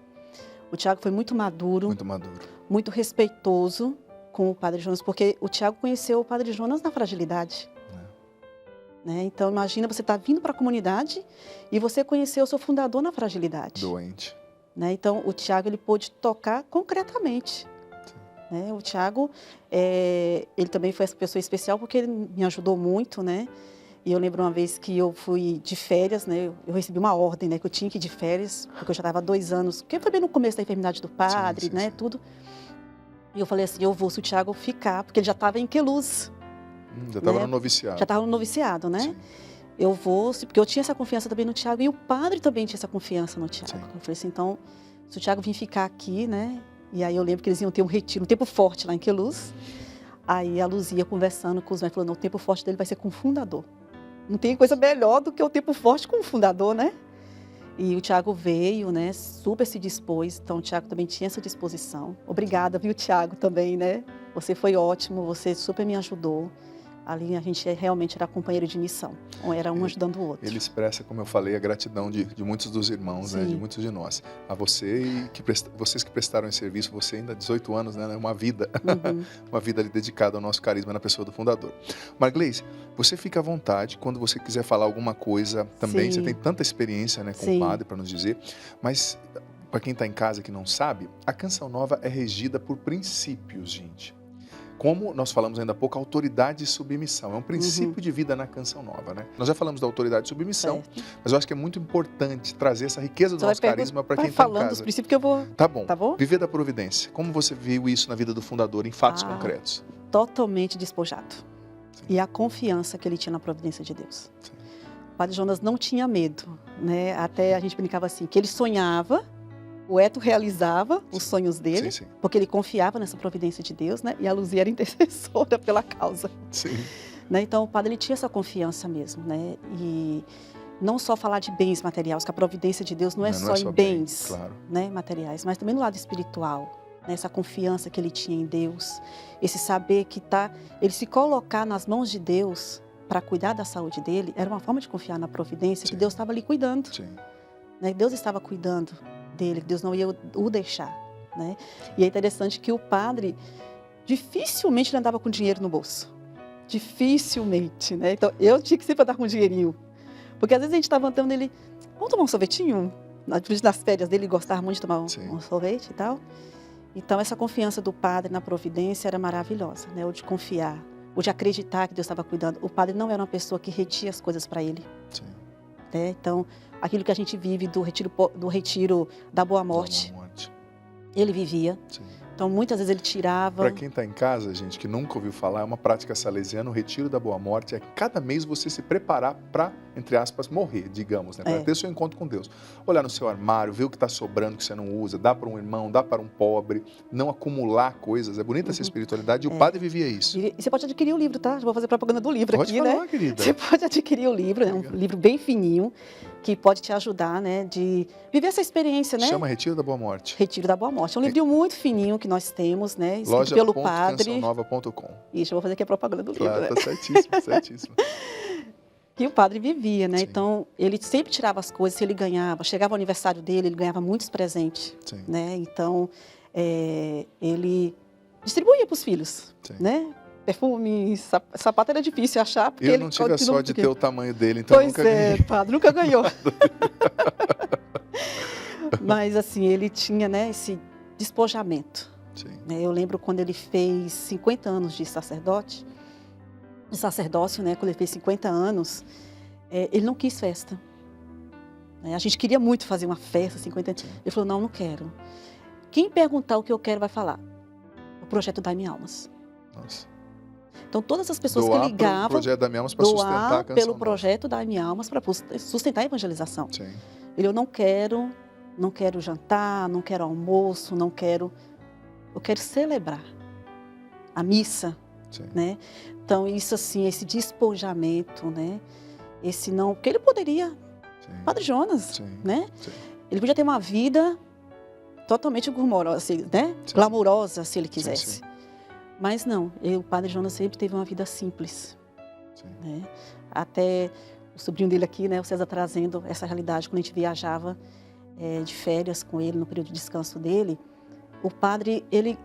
O Thiago foi muito maduro, muito respeitoso com o Padre Jonas, porque o Thiago conheceu o Padre Jonas na fragilidade. Né? Então, imagina, você está vindo para a comunidade e você conheceu o seu fundador na fragilidade. Doente. Né? Então, o Thiago, ele pôde tocar concretamente. Né? O Thiago, ele também foi essa pessoa especial porque ele me ajudou muito, né? E eu lembro uma vez que eu fui de férias, né? Eu recebi uma ordem, né? Que eu tinha que ir de férias, porque eu já estava há 2 anos, porque foi bem no começo da enfermidade do padre, sim, né? sim. Tudo. E eu falei assim, eu vou se o Thiago ficar, porque ele já estava em Queluz. Já estava né? no noviciado. Já estava no noviciado, né? Sim. Eu vou, porque eu tinha essa confiança também no Thiago, e o padre também tinha essa confiança no Thiago. Sim. Eu falei assim, então, se o Thiago vir ficar aqui, né? E aí eu lembro que eles iam ter um retiro, um tempo forte lá em Queluz. Aí a Luzia conversando com os médicos, falou, não, o tempo forte dele vai ser com o fundador. Não tem coisa melhor do que o tempo forte com o fundador, né? E o Tiago veio, né, super se dispôs, então o Tiago também tinha essa disposição. Obrigada, viu, Tiago, também, né? Você foi ótimo, você super me ajudou. Ali a gente realmente era companheiro de missão, era um ajudando o outro. Ele expressa, como eu falei, a gratidão de muitos dos irmãos, né, de muitos de nós. A você e vocês que prestaram esse serviço, você ainda 18 anos, né, uma vida, uma vida ali dedicada ao nosso carisma na pessoa do fundador. Marglês, você fica à vontade quando você quiser falar alguma coisa também. Você tem tanta experiência, né, com o padre para nos dizer, mas para quem está em casa que não sabe, a Canção Nova é regida por princípios, gente. Como nós falamos ainda há pouco, autoridade e submissão. É um princípio de vida na Canção Nova, né? Nós já falamos da autoridade e submissão, mas eu acho que é muito importante trazer essa riqueza do nosso carisma para quem está em casa. Falando dos princípios que eu vou... Tá bom. Tá bom? Viver da providência. Como você viu isso na vida do fundador, em fatos concretos? Totalmente despojado. Sim. E a confiança que ele tinha na providência de Deus. Sim. O Padre Jonas não tinha medo, né? Até a gente brincava assim, que ele sonhava, o Eto realizava os sonhos dele, porque ele confiava nessa providência de Deus, né? E a Luzia era intercessora pela causa. Sim. Né? Então, o padre ele tinha essa confiança mesmo, né? E não só falar de bens materiais, que a providência de Deus não é só em bens, né, materiais, mas também no lado espiritual, né? Essa confiança que ele tinha em Deus, esse saber que ele se colocar nas mãos de Deus para cuidar da saúde dele, era uma forma de confiar na providência, que Deus estava ali cuidando. Né? Deus estava cuidando dele, Deus não ia o deixar, né? E é interessante que o padre dificilmente ele andava com dinheiro no bolso, dificilmente, né? Então eu tinha que sempre andar com um dinheirinho, porque às vezes a gente estava andando, ele, vamos tomar um sorvetinho? Nas férias dele, ele gostava muito de tomar um sorvete e tal. Então essa confiança do padre na providência era maravilhosa, né? O de confiar, o de acreditar que Deus estava cuidando. O padre não era uma pessoa que retia as coisas para ele. Né? Então aquilo que a gente vive do retiro da Boa Morte, ele vivia. Então, muitas vezes ele tirava... Para quem está em casa, gente, que nunca ouviu falar, é uma prática salesiana, o Retiro da Boa Morte é cada mês você se preparar para, entre aspas, morrer, digamos, né? Para ter seu encontro com Deus. Olhar no seu armário, ver o que está sobrando que você não usa, dá para um irmão, dá para um pobre, não acumular coisas. É bonita essa espiritualidade e o padre vivia isso. E você pode adquirir o livro, tá? Já vou fazer propaganda do livro pode aqui, falar, né? Querida. Você pode adquirir o livro, é um livro bem fininho, que pode te ajudar, né, de viver essa experiência, né? Chama Retiro da Boa Morte. Retiro da Boa Morte. É um livrinho muito fininho que nós temos, né? Escrito pelo padre. Loja.cançãonova.com. Isso, eu vou fazer aqui a propaganda do livro. Claro, né? tá certíssimo, certíssimo. Que o padre vivia, né? Então, ele sempre tirava as coisas, se ele ganhava. Chegava o aniversário dele, ele ganhava muitos presentes, né? Então, ele distribuía para os filhos, né? Perfume, sapato era difícil achar. Porque eu não tive a sorte de ter o tamanho dele, então nunca ganhei. Padre, nunca ganhou. Mas, assim, ele tinha, né, esse despojamento. Né? Eu lembro quando ele fez 50 anos de sacerdócio, né? Quando ele fez 50 anos, ele não quis festa. A gente queria muito fazer uma festa, 50 anos. Ele falou, não quero. Quem perguntar o que eu quero vai falar. O projeto Dai-me Almas. Nossa. Então, todas as pessoas que ligavam, projeto Dai-me Almas para sustentar a Canção pelo Nova. Projeto Dai-me Almas para sustentar a evangelização. Sim. Eu não quero jantar, não quero almoço, eu quero celebrar a missa, né? Então, isso assim, esse despojamento, né? Esse não, porque ele poderia, Padre Jonas, né? Ele podia ter uma vida totalmente glamourosa, né? Glamourosa, se ele quisesse. Mas não, o Padre Jonas sempre teve uma vida simples. Né? Até o sobrinho dele aqui, né, o César, trazendo essa realidade, quando a gente viajava de férias com ele, no período de descanso dele, o padre, ele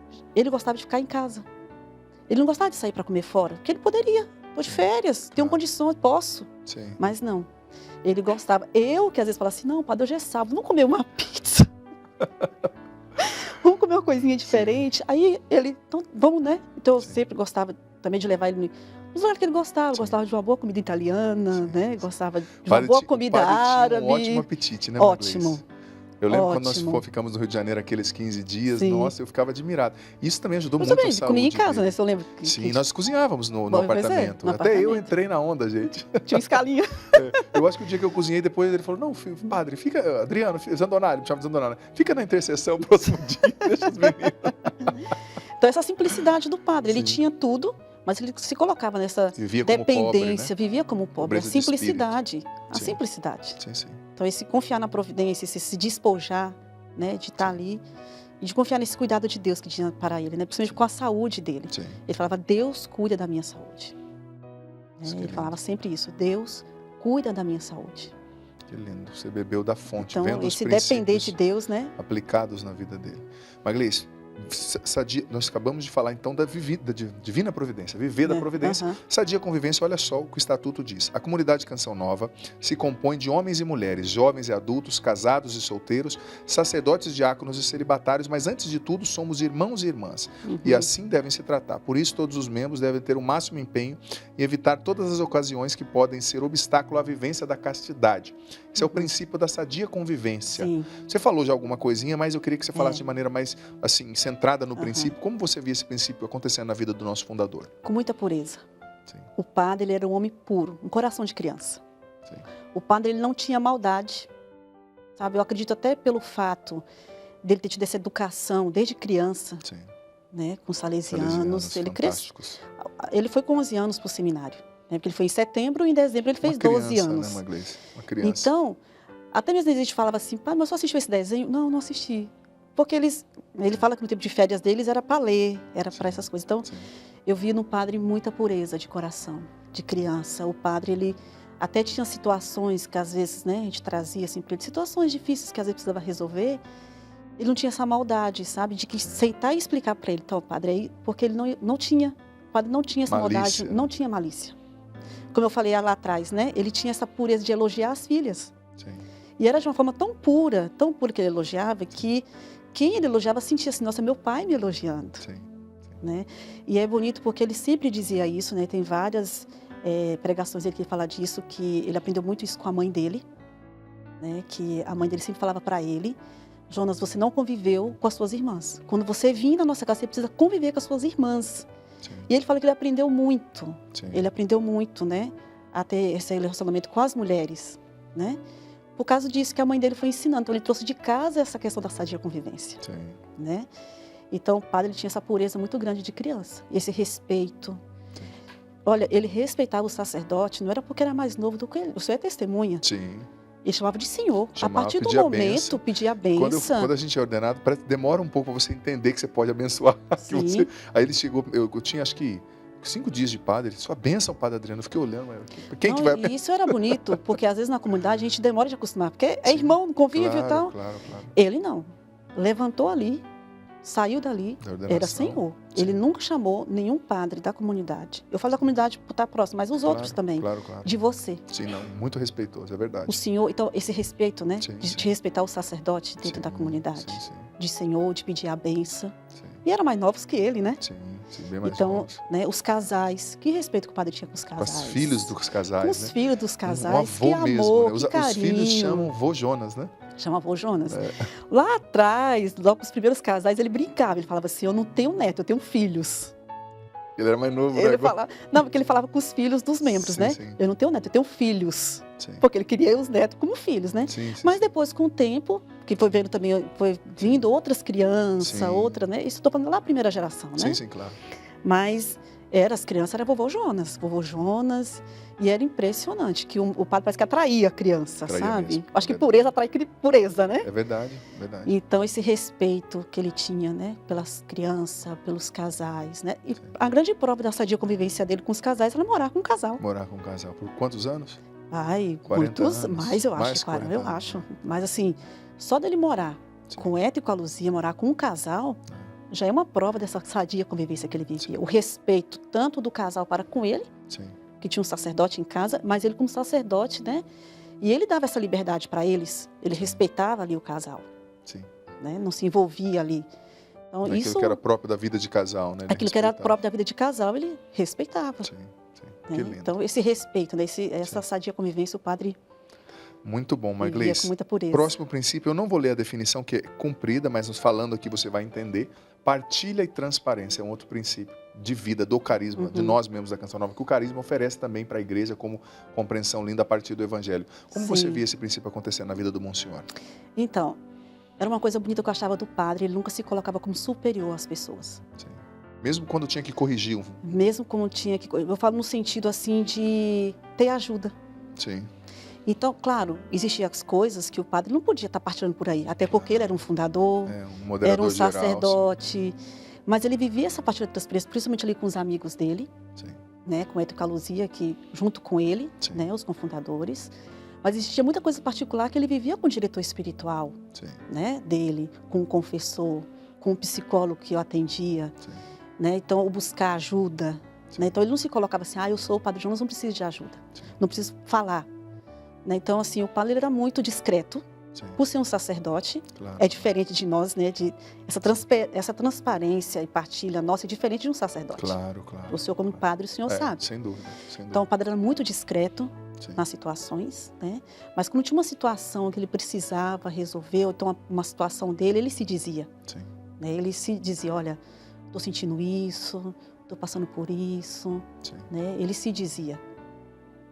gostava de ficar em casa. Ele não gostava de sair para comer fora, porque ele poderia. Estou de férias, tenho condições, posso. Mas não, ele gostava. Eu, que às vezes falava assim, não, padre, hoje é sábado, vamos comer uma pizza. Vamos comer uma coisinha diferente. Aí ele, então vamos, né? Então eu sempre gostava também de levar ele nos lugares que ele gostava. Gostava de uma boa comida italiana, né? Gostava de uma boa comida árabe. Tinha um ótimo apetite, né, Ótimo. Marglês? Eu lembro quando nós ficamos no Rio de Janeiro aqueles 15 dias, nossa, eu ficava admirado. Isso também ajudou muito a saúde. Você comia em casa, né? Se eu lembro. Sim, nós cozinhávamos no apartamento. Até eu entrei na onda, gente. Tinha uma escalinha. Eu acho que o dia que eu cozinhei, depois ele falou, não, padre, fica, Adriano, Zandonari, me chama de Zandonari, fica na intercessão o próximo dia, deixa os meninos. Então, essa simplicidade do padre, ele Sim. tinha tudo, mas ele se colocava nessa Vivia como dependência, pobre, né? vivia como pobre. A Pobreza de espírito. simplicidade, a Sim. simplicidade. Sim, sim. Então, esse confiar na providência, esse se despojar, né, de estar ali, e de confiar nesse cuidado de Deus que tinha para ele, né, principalmente com a saúde dele. Sim. Ele falava, Deus cuida da minha saúde. Isso que Ele lindo. falava sempre isso, Deus cuida da minha saúde. Que lindo. Você bebeu da fonte, Então, vendo os esse depender princípios de Deus, né? aplicados na vida dele. Maglice, nós acabamos de falar então da divina providência, viver da providência. aham. Sadia convivência, olha só o que o Estatuto diz. A comunidade Canção Nova se compõe de homens e mulheres, jovens e adultos, casados e solteiros, sacerdotes, diáconos e celibatários, mas antes de tudo somos irmãos e irmãs. E assim devem se tratar. Por isso todos os membros devem ter o máximo empenho em evitar todas as ocasiões que podem ser obstáculo à vivência da castidade. Esse é o princípio da sadia convivência. Sim. Você falou já alguma coisinha, mas eu queria que você falasse É. de maneira mais assim, centrada no Aham. princípio. Como você via esse princípio acontecendo na vida do nosso fundador? Com muita pureza. Sim, O padre, ele era um homem puro, um coração de criança. sim, O padre, ele não tinha maldade, sabe? Eu acredito até pelo fato dele ter tido essa educação desde criança, sim. né? Com salesianos. Ele cresceu. Fantásticos. Ele foi com 11 anos para o seminário, né? Porque ele foi em setembro e em dezembro ele fez Uma criança, 12 anos. Né, Maglice? Uma criança. Então, até mesmo a gente falava assim, pai, mas só assistiu esse desenho? Não, não assisti. Porque ele fala que no tempo de férias deles era para ler, era para essas coisas. Então, Sim. eu vi no padre muita pureza de coração, de criança. O padre, ele até tinha situações que às vezes, né, a gente trazia assim para ele, situações difíceis que às vezes precisava resolver. Ele não tinha essa maldade, sabe, de que sentar e explicar para ele, então, padre, aí, porque ele não tinha, o padre não tinha essa Malícia. maldade, não tinha malícia. Como eu falei lá atrás, né, ele tinha essa pureza de elogiar as filhas. Sim. E era de uma forma tão pura que ele elogiava, que quem ele elogiava sentia assim, nossa, meu pai me elogiando. Sim. Né? E é bonito porque ele sempre dizia isso, né? Tem várias pregações dele que ele fala disso, que ele aprendeu muito isso com a mãe dele, né? Que a mãe dele sempre falava para ele, Jonas, você não conviveu com as suas irmãs. Quando você vir na nossa casa, você precisa conviver com as suas irmãs. Sim. E ele fala que ele aprendeu muito, Sim. ele aprendeu muito, né? A ter esse relacionamento com as mulheres, né? Por causa disso que a mãe dele foi ensinando. Então, ele trouxe de casa essa questão da sadia convivência, Sim. né? Então, o padre ele tinha essa pureza muito grande de criança, esse respeito. Sim. Olha, ele respeitava o sacerdote, não era porque era mais novo do que ele. O senhor é testemunha. Sim. Ele chamava de senhor. Chamava, a partir do pedia a momento, bênção. pedia a bênção. Quando a gente é ordenado, demora um pouco para você entender que você pode abençoar. Que Sim. Aí ele chegou, eu tinha acho que 5 dias de padre, ele, sua bênção, padre Adriano. Eu fiquei olhando, mas quem Não, que vai e isso era bonito, porque às vezes na comunidade a gente demora de acostumar, porque é irmão, não convive Claro, e tal. claro, claro. Ele não. Levantou ali, saiu dali, Da ordenação. era senhor. Sim. Ele nunca chamou nenhum padre da comunidade. Eu falo da comunidade por estar próximo, mas os outros também. Claro, claro. De você. Sim, não, muito respeitoso, é verdade. O senhor, então, esse respeito, né? Sim, de sim. respeitar o sacerdote dentro Sim, da comunidade. Sim, sim, De senhor, de pedir a benção. sim, E eram mais novos que ele, né? sim, sim, bem mais Então, novos. né, os casais. Que respeito que o padre tinha com os Com casais. os filhos dos casais, Com né? os filhos dos Um casais. avô Que amor, mesmo, né? que Os carinho. filhos chamam vô Jonas, né? Chama avô Jonas. É. Lá atrás, logo com os primeiros casais, ele brincava. Ele falava assim, eu não tenho neto, eu tenho filhos. Ele era mais novo, Ele né? falava, não, porque ele falava com os filhos dos membros, Sim, né? sim. Eu não tenho neto, eu tenho filhos. Sim, Porque ele queria os netos como filhos, né? sim, sim. Mas depois, com o tempo, que foi vendo também, foi vindo outras crianças, Sim. outra, né? Isso estou falando lá a primeira geração, né? Sim, sim, claro. Mas as crianças era vovô Jonas, e era impressionante, que o padre parece que atraía a criança, Atraía sabe? mesmo, Acho que verdade. pureza atrai pureza, né? É verdade, verdade. Então, esse respeito que ele tinha, né? Pelas crianças, pelos casais, né? E Sim. a grande prova da sadia convivência dele com os casais era morar com um casal. Morar com um casal por quantos anos? Ai, 40 muitos, anos. mais eu acho, Mais 40, 40 eu anos. acho. Mas assim, só dele morar Sim. com o Eto e com a Luzia, morar com um casal, já é uma prova dessa sadia convivência que ele vivia. O respeito tanto do casal para com ele, Sim, que tinha um sacerdote em casa, mas ele como sacerdote, né? E ele dava essa liberdade para eles, ele respeitava ali o casal, sim. né? Não se envolvia ali. Então, Aquilo isso, que era próprio da vida de casal, né? Ele aquilo que era respeitava. próprio da vida de casal, ele respeitava. Sim, sim. Né? Que lindo. Então, esse respeito, né? Essa sadia convivência, o padre Muito bom, vivia Maglice. com muita pureza. Próximo princípio, eu não vou ler a definição que é comprida, mas nos falando aqui você vai entender. Partilha e transparência é um outro princípio de vida, do carisma, de nós membros da Canção Nova, que o carisma oferece também para a igreja como compreensão linda a partir do Evangelho. Como você Sim. via esse princípio acontecendo na vida do Monsenhor? Então, era uma coisa bonita que eu achava do padre, ele nunca se colocava como superior às pessoas. Sim, Mesmo quando tinha que corrigir um... Mesmo como tinha que... Eu falo no sentido assim de ter ajuda. Sim. Então, claro, existiam as coisas que o padre não podia estar partilhando por aí, até porque ele era um fundador, Um moderador era um geral, sacerdote, mas ele vivia essa partilha das experiências, principalmente ali com os amigos dele, sim. né, com o Eto Caluzia, que junto com ele, Sim. né, os cofundadores, mas existia muita coisa particular que ele vivia com o diretor espiritual, Sim. né, dele, com o confessor, com o psicólogo que o atendia, Sim. né, então o buscar ajuda, né, então ele não se colocava assim, eu sou o Padre Jonas, não preciso de ajuda, Sim. não preciso falar. Né? Então, assim, o padre ele era muito discreto, Sim. por ser um sacerdote, Claro. é diferente de nós, né? Essa transparência e partilha nossa é diferente de um sacerdote. Claro, claro. O senhor como padre, o senhor sabe. Sem dúvida, sem dúvida. Então, o padre era muito discreto Sim. nas situações, né? Mas quando tinha uma situação que ele precisava resolver, ou então uma situação dele, ele se dizia. Sim. Né? Ele se dizia, olha, estou sentindo isso, estou passando por isso. Sim. Né? Ele se dizia.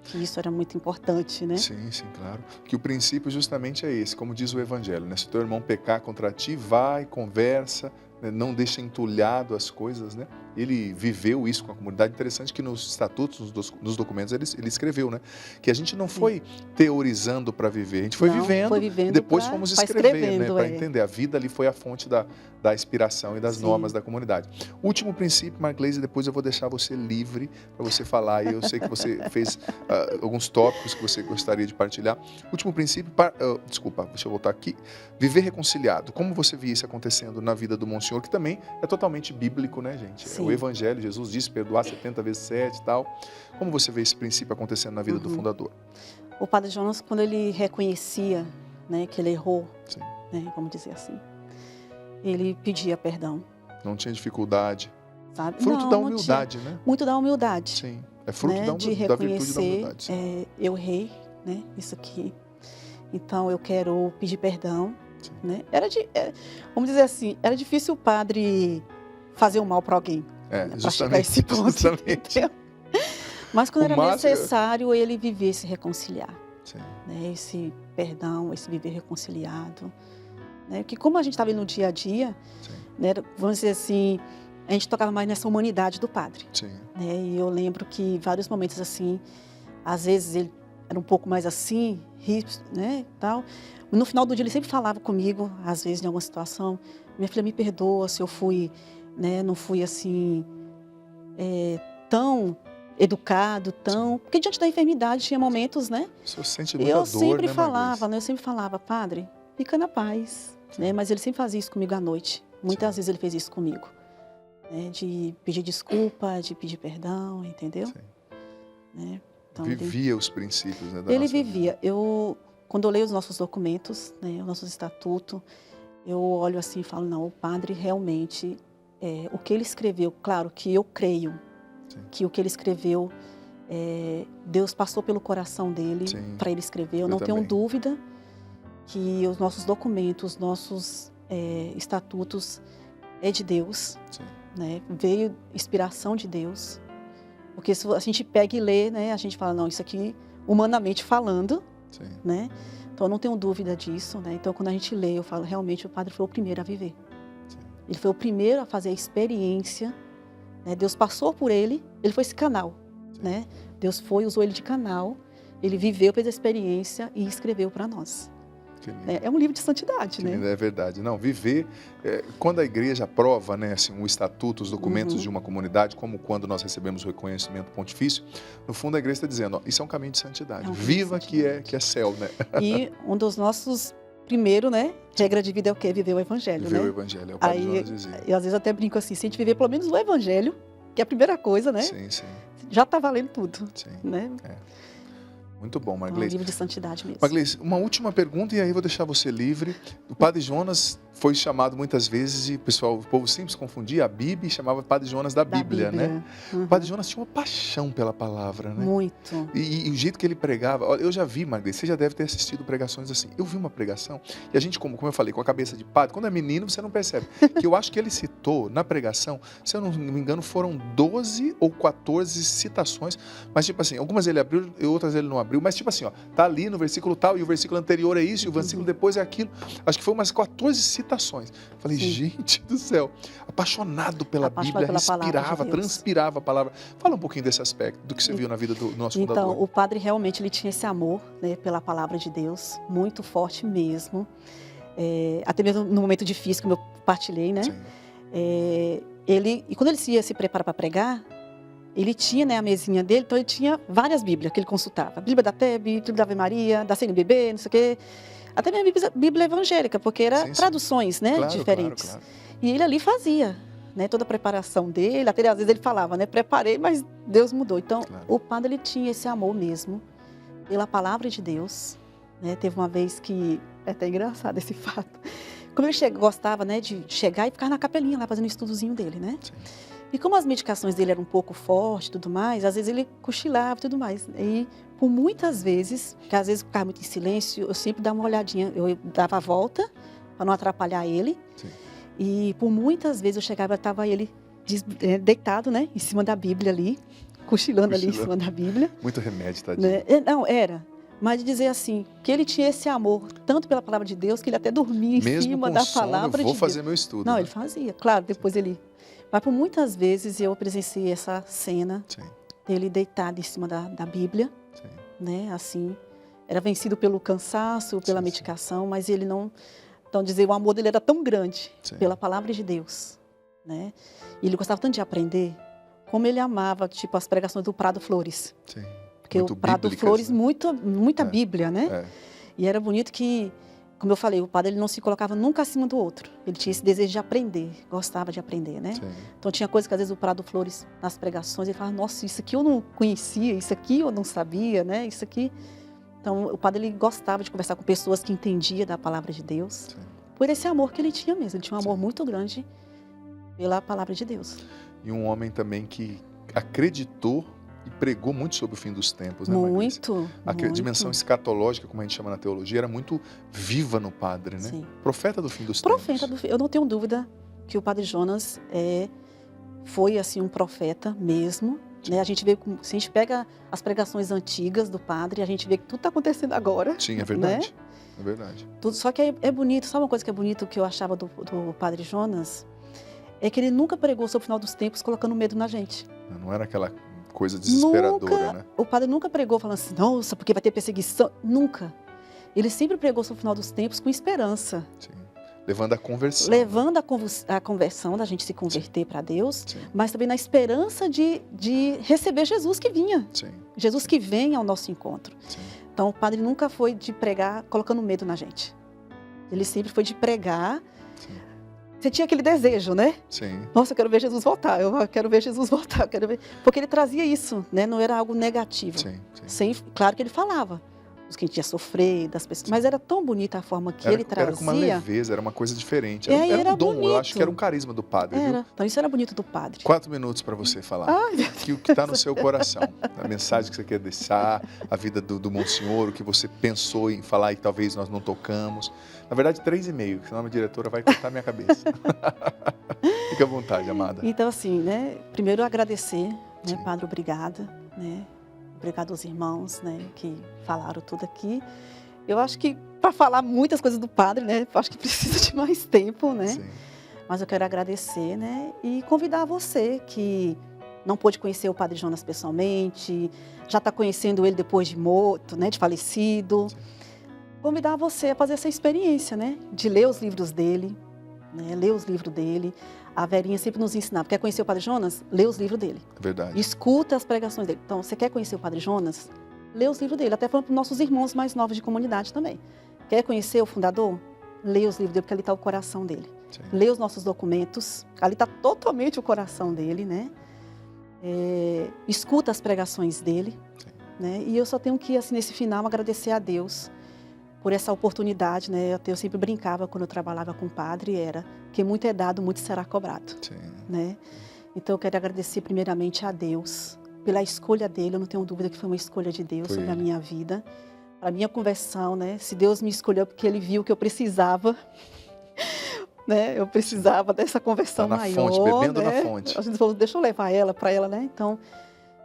Que isso era muito importante, né? Sim, sim, claro. Que o princípio justamente é esse, como diz o Evangelho, né? Se teu irmão pecar contra ti, vai, conversa, né? Não deixa entulhado as coisas, né? Ele viveu isso com a comunidade. Interessante que nos estatutos, nos documentos, ele escreveu, né? Que a gente não foi teorizando para viver, a gente foi vivendo e depois fomos escrever, né? Para entender. A vida ali foi a fonte da inspiração e das normas da comunidade. Último princípio, Marglese, depois eu vou deixar você livre para você falar. E eu sei que você fez alguns tópicos que você gostaria de partilhar. Último princípio, desculpa, deixa eu voltar aqui. Viver reconciliado. Como você via isso acontecendo na vida do Monsenhor, que também é totalmente bíblico, né, gente? Sim. O Evangelho, Jesus disse perdoar 70 vezes 7 e tal. Como você vê esse princípio acontecendo na vida do fundador? O Padre Jonas, quando ele reconhecia, né, que ele errou, Sim. né, vamos dizer assim, ele pedia perdão. Não tinha dificuldade. Sabe? Fruto não, da não humildade, tinha. né? Muito da humildade. Sim. É fruto né, da de virtude da reconhecer, humildade. Sim. eu errei, né, isso aqui. Então eu quero pedir perdão. Né? Vamos dizer assim, era difícil o padre fazer o mal para alguém. Né, para chegar a esse ponto. Justamente. Mas quando era necessário, ele viver se reconciliar. Sim. Né, esse perdão, esse viver reconciliado. Né? Porque como a gente estava no dia a dia, né, vamos dizer assim, a gente tocava mais nessa humanidade do padre. Sim. Né? E eu lembro que vários momentos assim, às vezes ele era um pouco mais assim, né, tal. No final do dia ele sempre falava comigo, às vezes em alguma situação, minha filha, me perdoa se eu fui, né, não fui assim, tão educado, tão... Porque diante da enfermidade tinha momentos, né? Você sente muita eu dor, sempre né, falava, né? Eu sempre falava, padre, fica na paz, né? Mas ele sempre fazia isso comigo à noite. Muitas vezes ele fez isso comigo, né? De pedir desculpa, de pedir perdão, entendeu? Sim. Né? Então, vivia os princípios, né, da ele nossa vivia. Quando eu leio os nossos documentos, né, o nosso estatuto, eu olho assim e falo, não, o padre realmente, o que ele escreveu, claro que eu creio, que o que ele escreveu, Deus passou pelo coração dele para ele escrever. Eu não tenho dúvida que os nossos documentos, os nossos estatutos é de Deus, né? Veio inspiração de Deus. Porque se a gente pega e lê, né, a gente fala, não, isso aqui, humanamente falando, né? Então eu não tenho dúvida disso, né? Então quando a gente lê, eu falo, realmente o padre foi o primeiro a viver. Ele foi o primeiro a fazer a experiência, né? Deus passou por ele, ele foi esse canal, né? Deus usou ele de canal, ele viveu, fez a experiência e escreveu para nós. É um livro de santidade, né? É verdade. Não, viver, quando a igreja aprova, né, assim, o estatuto, os documentos de uma comunidade, como quando nós recebemos o reconhecimento pontifício, no fundo a igreja está dizendo, ó, isso é um caminho de santidade. Viva de santidade. Que é céu, né? E um dos nossos, primeiro, né, regra de vida é o quê? Viver o evangelho, viver né? o evangelho, é o Padre Jonas dizia. Eu às vezes até brinco assim, se a gente viver pelo menos o evangelho, que é a primeira coisa, né? Sim. Já está valendo tudo, sim. Né? Muito bom, Marglese. É um livro de santidade mesmo. Marglese, uma última pergunta e aí vou deixar você livre. O Padre Jonas foi chamado muitas vezes e o povo sempre se confundia, a Bíblia e chamava Padre Jonas da Bíblia, né? O Padre Jonas tinha uma paixão pela palavra, né? Muito. E o jeito que ele pregava, olha, eu já vi, Marglese, você já deve ter assistido pregações assim. Eu vi uma pregação e a gente, como eu falei, com a cabeça de padre, quando é menino você não percebe. Que eu acho que ele citou na pregação, se eu não me engano, foram 12 ou 14 citações, mas tipo assim, algumas ele abriu e outras ele não abriu, mas tipo assim, ó, tá ali no versículo tal e o versículo anterior é isso e o versículo depois é aquilo. Acho que foi umas 14 citações citações. Falei, Sim. gente do céu, apaixonado pela Apaixonado Bíblia, pela palavra de respirava, Deus. transpirava a palavra. Fala um pouquinho desse aspecto, do que você viu na vida do nosso Então, fundador. o padre realmente ele tinha esse amor, né, pela palavra de Deus, muito forte mesmo. Até mesmo no momento difícil, como eu partilhei, né? Sim, E quando ele ia se preparar para pregar, ele tinha, né, a mesinha dele, então ele tinha várias Bíblias que ele consultava. A Bíblia da TEB, Bíblia da Ave Maria, da CNBB, não sei o quê. Até mesmo a Bíblia evangélica, porque era Sim, sim. traduções, né, claro, diferentes. claro, claro. E ele ali fazia, né, toda a preparação dele. Até às vezes ele falava, né, preparei, mas Deus mudou. Então, Claro. o padre ele tinha esse amor mesmo pela palavra de Deus, né? Teve uma vez que é até engraçado esse fato. Como ele gostava, né, de chegar e ficar na capelinha lá fazendo o estudozinho dele, né? Sim. E como as medicações dele eram um pouco fortes e tudo mais, às vezes ele cochilava e tudo mais. E por muitas vezes, que às vezes ficava muito em silêncio, eu sempre dava uma olhadinha, eu dava a volta para não atrapalhar ele. Sim. E por muitas vezes eu chegava e estava ele deitado, né, em cima da Bíblia ali, cochilando ali em cima da Bíblia. Muito remédio, tadinho. Né? Não, era. Mas de dizer assim, que ele tinha esse amor, tanto pela palavra de Deus, que ele até dormia em Mesmo cima com da sono, palavra de vou Deus. fazer meu estudo. Não, né? ele fazia, claro, depois ele... Mas por muitas vezes eu presenciei essa cena, Sim, dele deitado em cima da Bíblia, sim. né, assim, era vencido pelo cansaço, pela Sim, medicação, mas ele não... Então, dizer, o amor dele era tão grande Sim. pela palavra de Deus, né? E ele gostava tanto de aprender, como ele amava, tipo, as pregações do Prado Flores. Sim. Porque Muito o Prado bíblicas, Flores, né? muita É, Bíblia, né? É. E era bonito que, como eu falei, o padre ele não se colocava nunca acima do outro. Ele tinha esse desejo de aprender, gostava de aprender, né? Sim. Então tinha coisas que às vezes o Prado Flores, nas pregações, ele falava, nossa, isso aqui eu não conhecia, isso aqui eu não sabia, né? Isso aqui... Então o padre ele gostava de conversar com pessoas que entendiam da palavra de Deus. Sim. Por esse amor que ele tinha mesmo. Ele tinha um amor Sim. muito grande pela palavra de Deus. E um homem também que acreditou e pregou muito sobre o fim dos tempos, né, Marquise? A Muito. dimensão escatológica, como a gente chama na teologia, era muito viva no padre, né? Sim. Profeta do fim dos Profeta tempos. eu não tenho dúvida que o padre Jonas foi assim um profeta mesmo, né? A gente vê, se a gente pega as pregações antigas do padre, a gente vê que tudo está acontecendo agora. Sim, é verdade. É verdade. Tudo, só que é bonito, sabe uma coisa que é bonito que eu achava do padre Jonas? É que ele nunca pregou sobre o final dos tempos colocando medo na gente. Não era aquela coisa desesperadora, né? O padre nunca pregou falando assim, nossa, porque vai ter perseguição. Nunca. Ele sempre pregou sobre o final dos tempos com esperança. Sim. Levando a conversão. Levando a conversão, da gente se converter para Deus, Sim. mas também na esperança de receber Jesus que vinha. Sim. Jesus que vem ao nosso encontro. Sim. Então, o padre nunca foi de pregar colocando medo na gente. Ele sempre foi de pregar. Sim. Você tinha aquele desejo, né? Sim. Nossa, eu quero ver Jesus voltar, eu quero ver Jesus voltar, eu quero ver... Porque ele trazia isso, né? Não era algo negativo. Sim. Sim. Claro que ele falava dos que a gente ia sofrer, das pessoas, mas era tão bonita a forma que ele trazia. Era com uma leveza, era uma coisa diferente. E aí Era um dom, bonito. eu acho que era um carisma do padre, viu? Era. Então isso era bonito do padre. 4 minutos para você falar. Ai, meu O que está no seu coração, a mensagem que você quer deixar, a vida do Monsenhor, o que você pensou em falar e talvez nós não tocamos. Na verdade, 3,5, senão a diretora vai cortar minha cabeça. Fique à vontade, amada. Então, assim, né? Primeiro agradecer, né, Sim. padre, obrigada, né? Obrigado aos irmãos, né, que falaram tudo aqui. Eu acho que para falar muitas coisas do padre, né, eu acho que precisa de mais tempo, né? Sim. Mas eu quero agradecer, né, e convidar você que não pôde conhecer o padre Jonas pessoalmente, já está conhecendo ele depois de morto, né, de falecido. Sim. Convidar você a fazer essa experiência, né, de ler os livros dele, né, ler os livros dele. A Verinha sempre nos ensinava, quer conhecer o padre Jonas? Lê os livros dele. É verdade. Escuta as pregações dele. Então, você quer conhecer o padre Jonas? Lê os livros dele. Até falando para os nossos irmãos mais novos de comunidade também. Quer conhecer o fundador? Lê os livros dele, porque ali está o coração dele. Sim. Lê os nossos documentos. Ali está totalmente o coração dele, né? Escuta as pregações dele. Sim. Né? E eu só tenho que, assim, nesse final, agradecer a Deus por essa oportunidade, né? Eu sempre brincava quando eu trabalhava com o padre, era que muito é dado, muito será cobrado, Sim. né? Então eu quero agradecer primeiramente a Deus pela escolha dele, eu não tenho dúvida que foi uma escolha de Deus Foi sobre a ele. minha vida, para a minha conversão, né? Se Deus me escolheu porque Ele viu que eu precisava, né? Eu precisava dessa conversão Tá na maior, fonte, bebendo né? na fonte. A gente falou, deixa eu levar ela para ela, né? Então,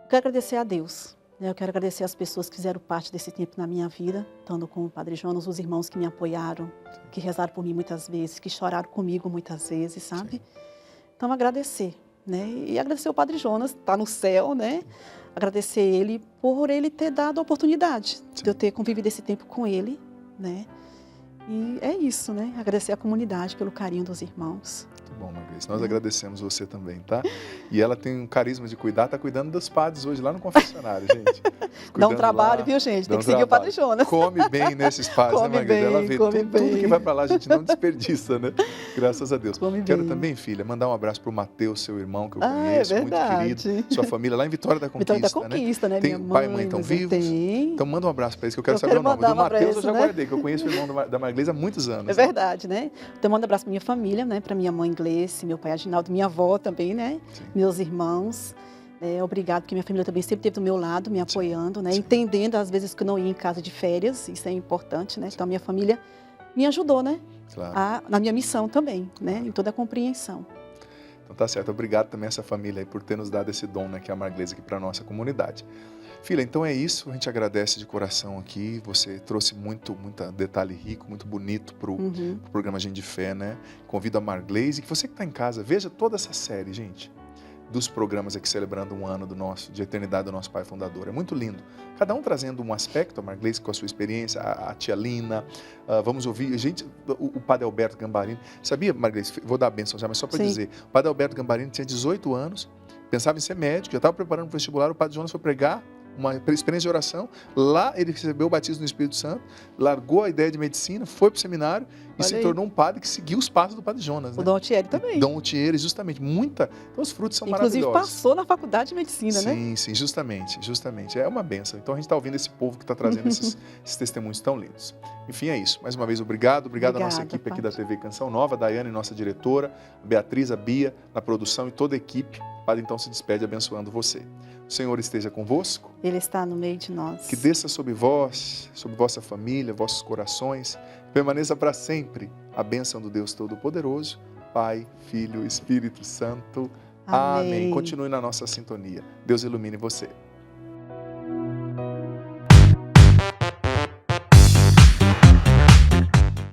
eu quero agradecer a Deus Eu quero agradecer as pessoas que fizeram parte desse tempo na minha vida, estando com o Padre Jonas, os irmãos que me apoiaram, que rezaram por mim muitas vezes, que choraram comigo muitas vezes, sabe? Sim. Então, agradecer, né? E agradecer o Padre Jonas, está no céu, né? Agradecer ele por ele ter dado a oportunidade de eu ter convivido esse tempo com ele, né? E é isso, né? Agradecer a comunidade pelo carinho dos irmãos. Muito bom, Marglês. Nós agradecemos você também, tá? E ela tem um carisma de cuidar, tá cuidando dos padres hoje lá no confessionário, gente. Dá um Cuidando trabalho, lá, viu, gente? dá Tem um que seguir o Padre trabalho. Jonas. Come bem nesses padres, né, Come Marglês? Ela bem, vê come tudo que bem. vai para lá, a gente não desperdiça, né? Graças a Deus. Come Quero bem. também, filha, mandar um abraço pro Matheus, seu irmão, que eu Ah, conheço, é muito verdade. querido. Sua família lá em Vitória da Conquista, Vitória da Conquista, né? Tem Minha pai e mãe, mãe estão mas eu vivos? tenho. Então manda um abraço para eles, que eu quero Eu saber quero o nome. mandar Do um abraço, Matheus eu já né? guardei, que eu conheço o irmão da Marglês há muitos anos. É verdade, né? Então, mando um abraço para minha família, né? Para minha mãe Gleice, meu pai Aginaldo, minha avó também, né? Sim. Meus irmãos. Obrigado, porque minha família também sempre esteve do meu lado, me apoiando, né? Sim. Entendendo, às vezes, que eu não ia em casa de férias, isso é importante, né? Então, minha família me ajudou, né? Claro. Na minha missão também, né? Em toda a compreensão. Então tá certo. Obrigado também a essa família aí por ter nos dado esse dom, né, que é a Marglês aqui para nossa comunidade. Filha, então é isso. A gente agradece de coração aqui. Você trouxe muito detalhe rico, muito bonito pro programa Gente de Fé, né? Convido a Marglês e que você que está em casa, veja toda essa série, gente, dos programas aqui celebrando um ano de eternidade do nosso Pai Fundador. É muito lindo. Cada um trazendo um aspecto, a Marglês com a sua experiência, a tia Lina, vamos ouvir, gente, o Padre Alberto Gambarini. Sabia, Marglês, vou dar a bênção já, mas só para dizer, o Padre Alberto Gambarini tinha 18 anos, pensava em ser médico, já estava preparando para o vestibular, o Padre Jonas foi pregar, uma experiência de oração, lá ele recebeu o batismo no Espírito Santo, largou a ideia de medicina, foi para o seminário e Olha se aí. tornou um padre que seguiu os passos do Padre Jonas. O Né? Dom Thierry também. Dom Thierry, justamente. Então os frutos são Inclusive, maravilhosos. passou na faculdade de medicina, né? Sim, justamente. É uma benção. Então a gente está ouvindo esse povo que está trazendo esses testemunhos tão lindos. Enfim, é isso. Mais uma vez, obrigado à nossa equipe aqui da TV Canção Nova, a Daiane, nossa diretora, a Beatriz, a Bia, na produção e toda a equipe. O Padre então se despede abençoando você. O Senhor esteja convosco. Ele está no meio de nós. Que desça sobre vós, sobre vossa família, vossos corações, permaneça para sempre a bênção do Deus Todo-Poderoso, Pai, Filho, Espírito Santo. Amém. Continue na nossa sintonia. Deus ilumine você.